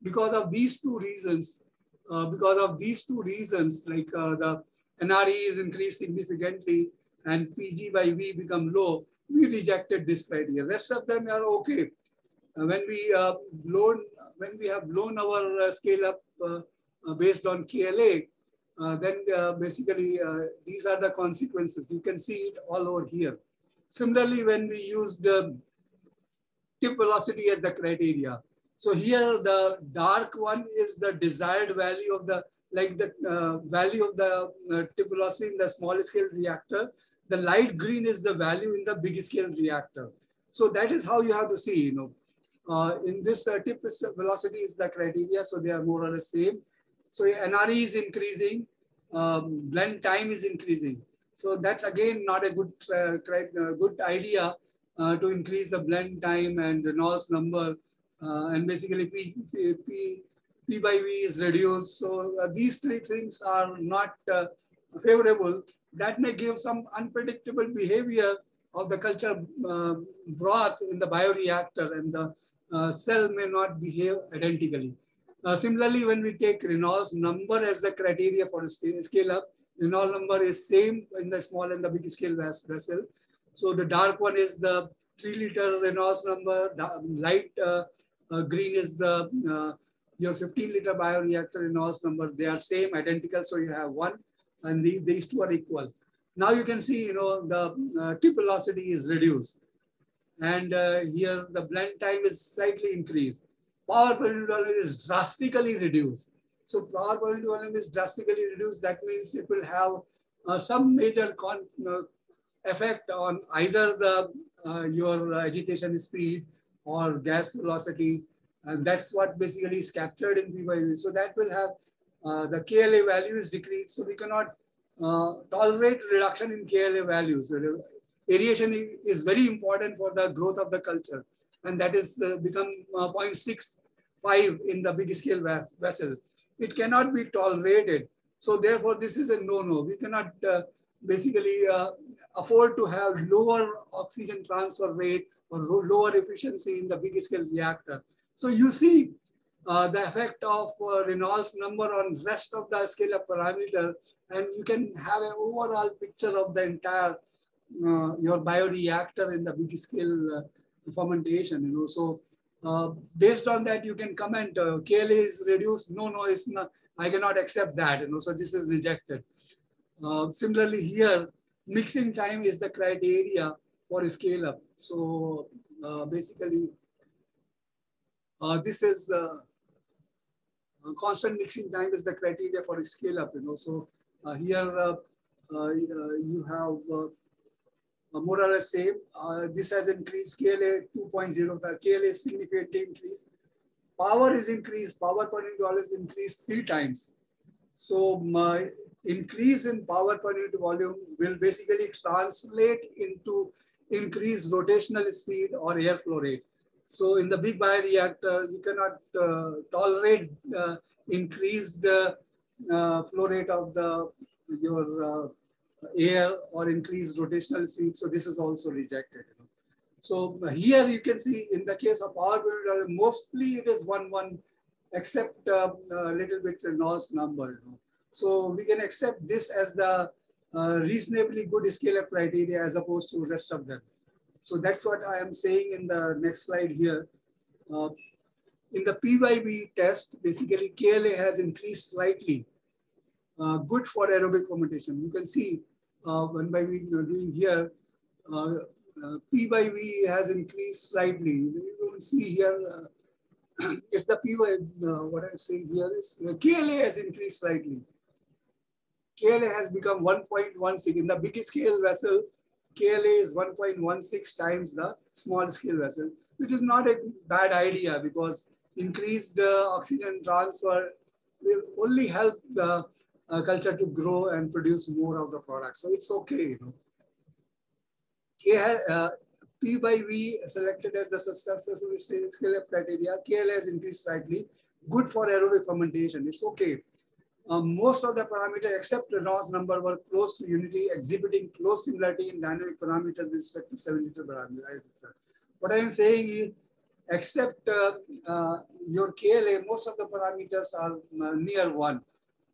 because of these two reasons, like the NRE is increased significantly and PG by V become low, we rejected this criteria. Rest of them are okay. When we have blown our scale up based on KLA, then basically these are the consequences. You can see it all over here. Similarly, when we used tip velocity as the criteria. So here the dark one is the desired value of the, like the value of the tip velocity in the small scale reactor. The light green is the value in the big scale reactor. So that is how you have to see, in this tip velocity is the criteria. So they are more or less same. So NRE is increasing, blend time is increasing. So that's again not a good, good idea to increase the blend time and Reynolds number, and basically P by V is reduced. So these three things are not favorable. That may give some unpredictable behavior of the culture broth in the bioreactor, and the cell may not behave identically. Similarly, when we take Reynolds number as the criteria for a scale up, Reynolds number is same in the small and the big scale vessel. So the dark one is the 3-liter Reynolds number, light green is the your 15-liter bioreactor Reynolds number. They are same, identical. So you have one, and these two are equal. Now you can see, the tip velocity is reduced, and here the blend time is slightly increased. Power per unit volume is drastically reduced. So power per unit volume is drastically reduced. That means it will have some major effect on either the your agitation speed or gas velocity, and that's what basically is captured in P by V. So that will have the KLA value is decreased. So we cannot tolerate reduction in KLA values. Aeration is very important for the growth of the culture, and that is become 0.65 in the big scale vessel. It cannot be tolerated. So therefore, this is a no-no. We cannot basically afford to have lower oxygen transfer rate or lower efficiency in the big scale reactor. So you see the effect of Reynolds number on rest of the scale up parameter, and you can have an overall picture of the entire your bioreactor in the big scale fermentation. So based on that, you can comment KLA is reduced. No, it's not. I cannot accept that. So this is rejected. Similarly, here mixing time is the criteria for a scale up. So basically, this is constant mixing time is the criteria for a scale up. So here you have more or less same. This has increased KLA 2.05. KLA is significantly increased. Power is increased. Power per unit volume is increased 3 times. So my increase in power per unit volume will basically translate into increased rotational speed or airflow rate. So in the big bioreactor, you cannot tolerate increased flow rate of your air or increased rotational speed. So this is also rejected. So here you can see in the case of power per unit, mostly it is 1, except a little bit Reynolds number. So we can accept this as the reasonably good scale-up criteria as opposed to rest of them. So that's what I am saying in the next slide here. In the PYV test, basically KLA has increased slightly, good for aerobic fermentation. You can see when by we doing here, P by V has increased slightly. You don't see here, it's the P by, what I'm saying here is KLA has increased slightly. KLA has become 1.16. In the big scale vessel, KLA is 1.16 times the small scale vessel, which is not a bad idea because increased oxygen transfer will only help the culture to grow and produce more of the product. So it's okay, P by V selected as the successful scale-up criteria. KL has increased slightly. Good for aerobic fermentation. It's okay. Most of the parameters except Reynolds number were close to unity, exhibiting close similarity in dynamic parameters with respect to 7-liter parameter. What I am saying is, except your KLA, most of the parameters are near 1.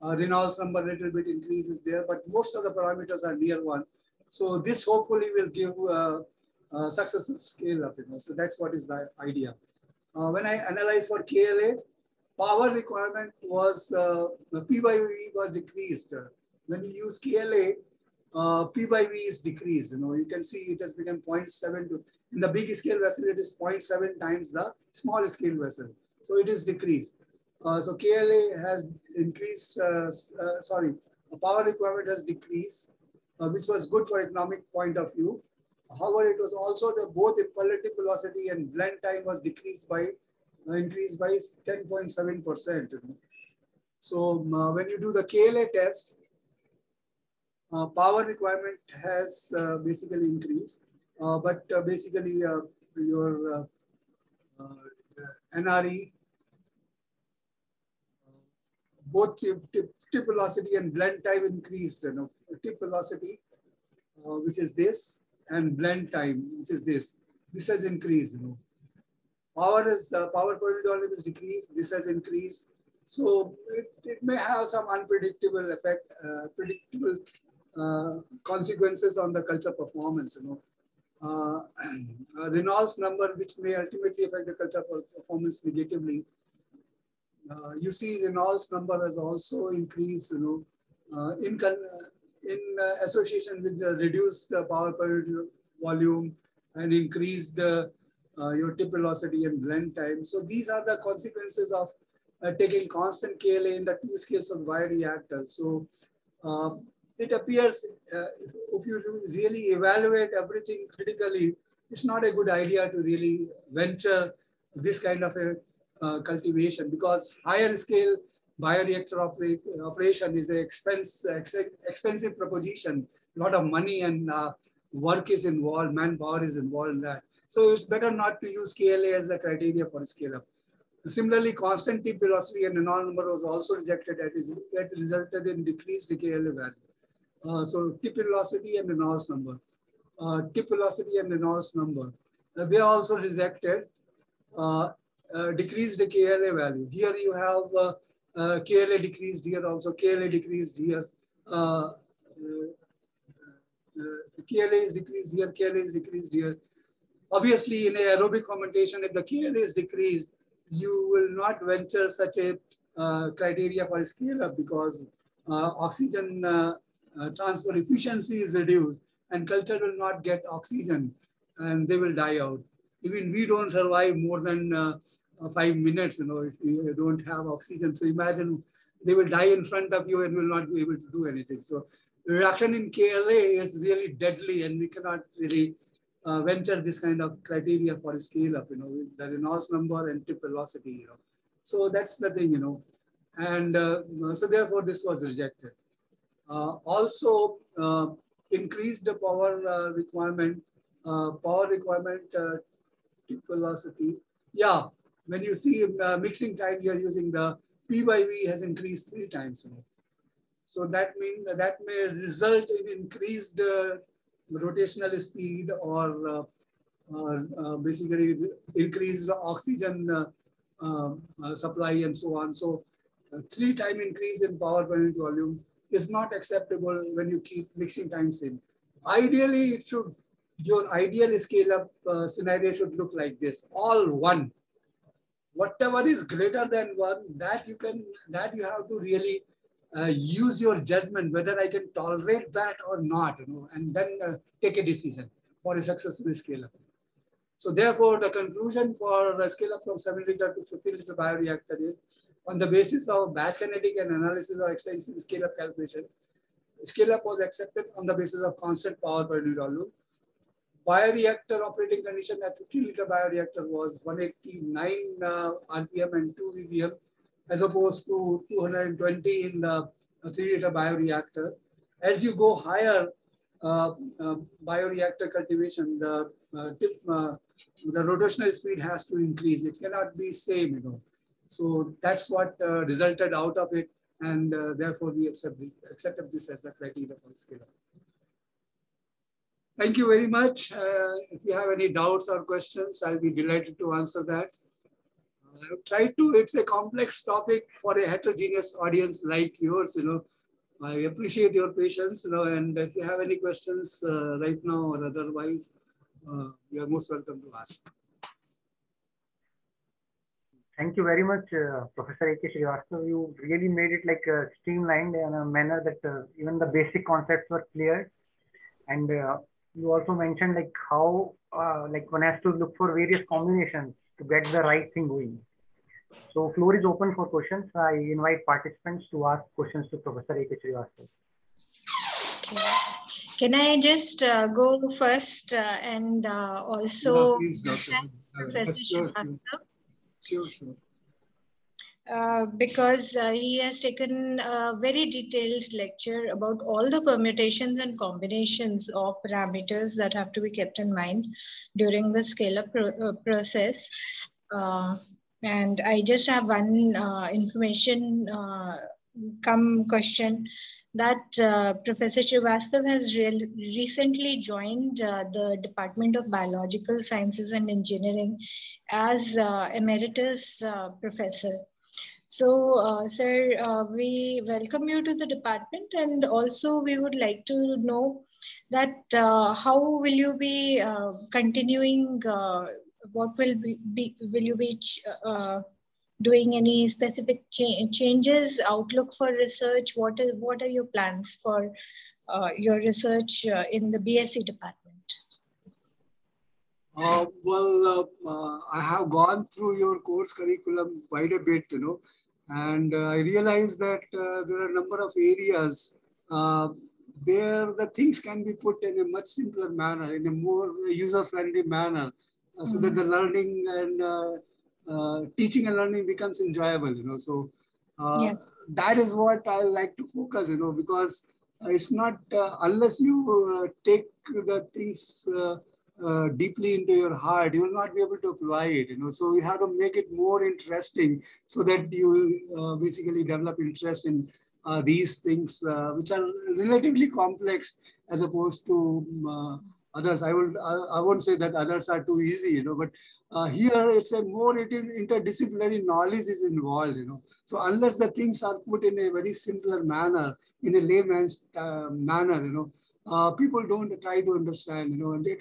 Reynolds number a little bit increases there, but most of the parameters are near 1. So this hopefully will give successful scale up. So that's what is the idea. When I analyze for KLA, power requirement was P by V was decreased. When you use KLA, P by V is decreased. You can see it has become 0.7 to, in the big scale vessel, it is 0.7 times the small scale vessel. So it is decreased. So KLA has increased, power requirement has decreased, which was good for economic point of view. However, it was also both impelled tip velocity and blend time was increased by 10.7%. So when you do the KLA test, power requirement has basically increased, but basically your NRE, both tip velocity and blend time increased. Tip velocity, which is this, and blend time, which is this. This has increased. Power per unit volume is decreased. This has increased. So it may have some unpredictable effect, predictable consequences on the culture performance. Reynolds number, which may ultimately affect the culture performance negatively. You see Reynolds number has also increased, in association with the reduced power per unit volume and increased your tip velocity and blend time. So these are the consequences of taking constant KLA in the 2 scales of bioreactors. So it appears if you really evaluate everything critically, it's not a good idea to really venture this kind of a cultivation, because higher scale bioreactor operation is an expensive proposition. A lot of money and work is involved, manpower is involved in that. So it's better not to use KLA as a criteria for scale up. Similarly, constant tip velocity and Reynolds number was also rejected. That resulted in decreased KLA value. So tip velocity and Reynolds number. Tip velocity and Reynolds number. They are also rejected. Decreased KLA value. Here you have KLA decreased here also, KLA decreased here. KLA is decreased here, KLA is decreased here. Obviously, in aerobic fermentation, if the KLA is decreased, you will not venture such a criteria for scale up, because oxygen transfer efficiency is reduced and culture will not get oxygen and they will die out. Even we don't survive more than 5 minutes, if you don't have oxygen. So imagine they will die in front of you and will not be able to do anything. So reduction in KLA is really deadly, and we cannot really venture this kind of criteria for a scale up, the Reynolds number and tip velocity, So that's the thing, And so therefore this was rejected. Also increased the power requirement, tip velocity. Yeah, when you see mixing time, you're using the P by V has increased 3 times. So that means that may result in increased rotational speed or basically increased oxygen supply and so on. So 3-time increase in power per unit volume is not acceptable when you keep mixing times in. Ideally, your ideal scale up scenario should look like this: all 1. Whatever is greater than 1, that you have to really use your judgment whether I can tolerate that or not, and then take a decision for a successful scale up. So therefore, the conclusion for a scale up from 7 liter to 15 liter bioreactor is, on the basis of batch kinetic and analysis of extensive scale up calculation, scale up was accepted on the basis of constant power per unit volume. Bioreactor operating condition at 15 liter bioreactor was 189 RPM and 2 VVM, as opposed to 220 in the 3 liter bioreactor. As you go higher, bioreactor cultivation, the rotational speed has to increase. It cannot be same, So that's what resulted out of it, and therefore we accepted this as the criteria for scale up. Thank you very much. If you have any doubts or questions, I'll be delighted to answer that. I've tried to, it's a complex topic for a heterogeneous audience like yours, I appreciate your patience, and if you have any questions right now or otherwise, you are most welcome to ask. Thank you very much, Professor A.K. Srivastava. You really made it like streamlined in a manner that even the basic concepts were clear. And you also mentioned like how like one has to look for various combinations to get the right thing going. So floor is open for questions. I invite participants to ask questions to Professor A.K. Srivastava. Okay. Can I just go first and also thank Professor Srivastava? Sure. Because he has taken a very detailed lecture about all the permutations and combinations of parameters that have to be kept in mind during the scale-up process. And I just have one information question that Professor Srivastava has recently joined the Department of Biological Sciences and Engineering as emeritus professor. So, sir, we welcome you to the department, and also we would like to know that how will you be continuing? What will you be doing any specific changes? Outlook for research? What are your plans for your research in the BSc department? I have gone through your course curriculum quite a bit, and I realized that there are a number of areas where the things can be put in a much simpler manner, in a more user-friendly manner, so that the learning and teaching and learning becomes enjoyable, So that is what I like to focus, because it's not unless you take the things deeply into your heart, you will not be able to apply it, So you have to make it more interesting so that you basically develop interest in these things, which are relatively complex as opposed to others. I won't say that others are too easy, but here it's a more interdisciplinary knowledge is involved, So unless the things are put in a very simpler manner, in a layman's manner, people don't try to understand, and they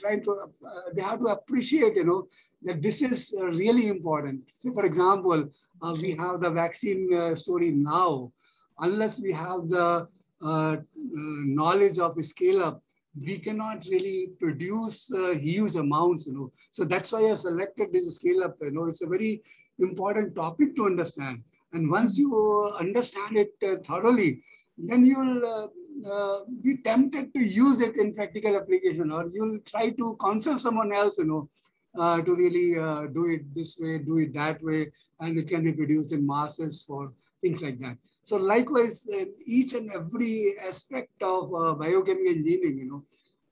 have to appreciate, that this is really important. So for example, we have the vaccine story now. Unless we have the knowledge of scale up, we cannot really produce huge amounts, So that's why I selected this scale up, It's a very important topic to understand. And once you understand it thoroughly, then you'll be tempted to use it in practical application, or you'll try to counsel someone else, to really do it this way, do it that way, and it can be produced in masses for things like that. So likewise, each and every aspect of biochemical engineering,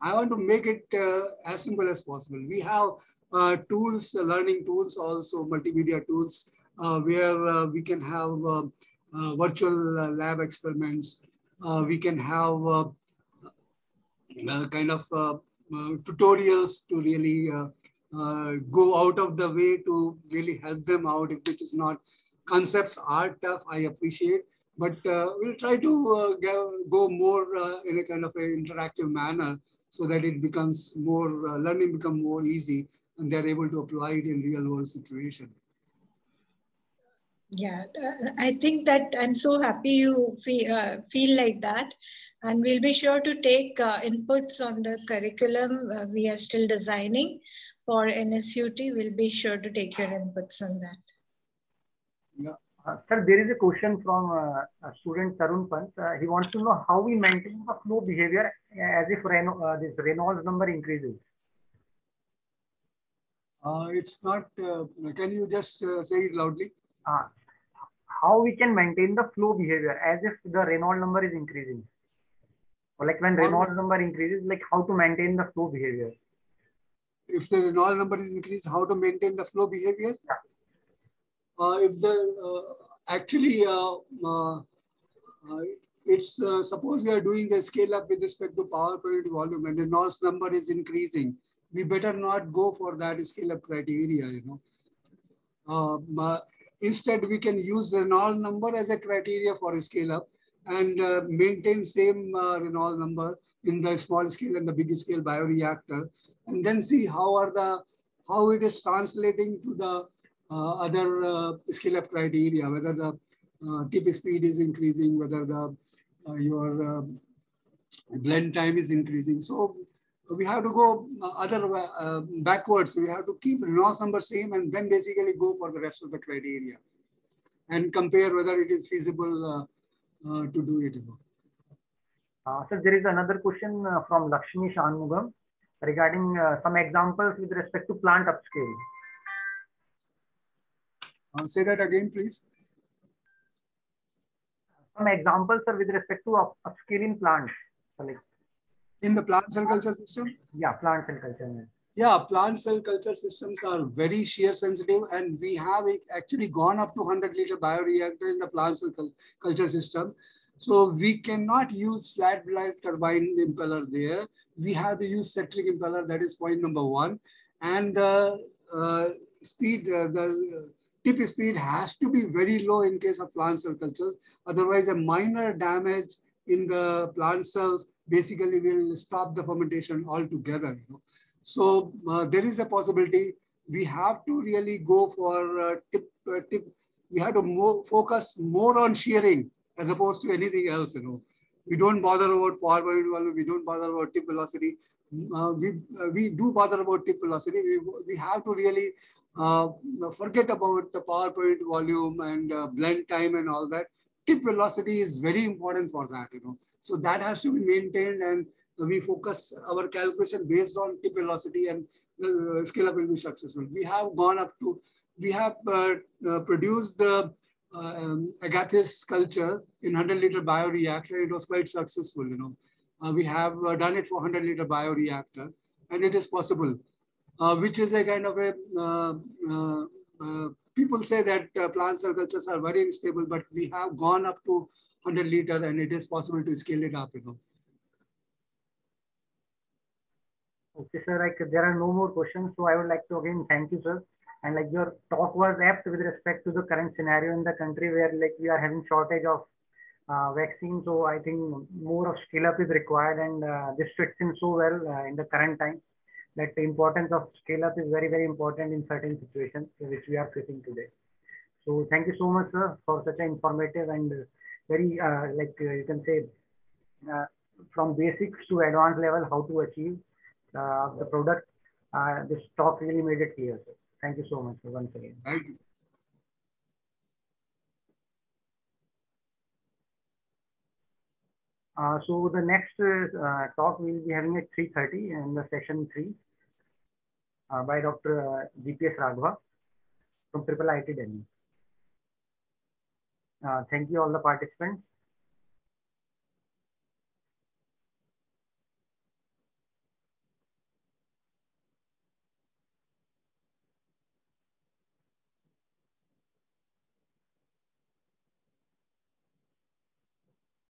I want to make it as simple as possible. We have tools, learning tools, also multimedia tools, where we can have virtual lab experiments. We can have kind of tutorials to really go out of the way to really help them out. If it is not, concepts are tough, I appreciate, but we'll try to go more in a kind of an interactive manner so that it becomes more, learning become more easy and they're able to apply it in real world situation. Yeah, I think that I'm so happy you feel like that. And we'll be sure to take inputs on the curriculum we are still designing for NSUT. We'll be sure to take your inputs on that. Yeah. Sir, there is a question from a student Tarun Pant. He wants to know how we maintain the flow behavior as if this Reynolds number increases. It's not, can you just say it loudly? How we can maintain the flow behavior as if the Reynolds number is increasing? Or like when Reynolds number increases, like how to maintain the flow behavior? If the Reynolds number is increased, how to maintain the flow behavior? Yeah. If the, actually, it's suppose we are doing the scale up with respect to power per unit volume and the Reynolds number is increasing, we better not go for that scale up criteria, Instead, we can use Reynolds number as a criteria for a scale up and maintain same Reynolds number in the small scale and the big scale bioreactor, and then see how it is translating to the other scale up criteria, whether the tip speed is increasing, whether the your blend time is increasing. So we have to go backwards. We have to keep Reynolds number same and then basically go for the rest of the criteria and compare whether it is feasible to do it. So there is another question from Lakshmi Shanmugam regarding some examples with respect to plant upscale. Say that again, please. Some examples are with respect to upscaling plants. Like in the plant cell culture system? Yeah, plant cell culture. Yeah, plant cell culture systems are very shear sensitive, and we have actually gone up to 100-liter bioreactor in the plant cell culture system. So we cannot use flat blade turbine impeller there. We have to use centric impeller. That is point number one. And the speed, the tip speed has to be very low in case of plant cell culture. Otherwise, a minor damage in the plant cells basically will stop the fermentation altogether. So there is a possibility. We have to really go for tip. We have to focus more on shearing as opposed to anything else. We don't bother about power per unit volume. We don't bother about tip velocity. We do bother about tip velocity. We have to really forget about the power per unit volume and blend time and all that. Tip velocity is very important for that. So that has to be maintained, and we focus our calculation based on tip velocity, and the scale up will be successful. We have gone up to, we have produced the Agathis culture in 100-liter bioreactor. It was quite successful. We have done it for 100-liter bioreactor, and it is possible, which is a kind of a people say that plant cell cultures are very unstable, but we have gone up to 100-liter, and it is possible to scale it up. Okay, sir. Like there are no more questions, so I would like to again thank you, sir. And like your talk was apt with respect to the current scenario in the country where like we are having shortage of vaccines. So I think more of scale up is required, and this fits in so well in the current time that the importance of scale up is very, very important in certain situations which we are facing today. So thank you so much, sir, for such an informative and very you can say from basics to advanced level how to achieve the product. This talk really made it clear, sir. Thank you so much, sir, once again. Thank you. So the next talk we will be having at 3:30 in the session 3 by Dr. GPS Raghava from IIIT Delhi. Thank you all the participants.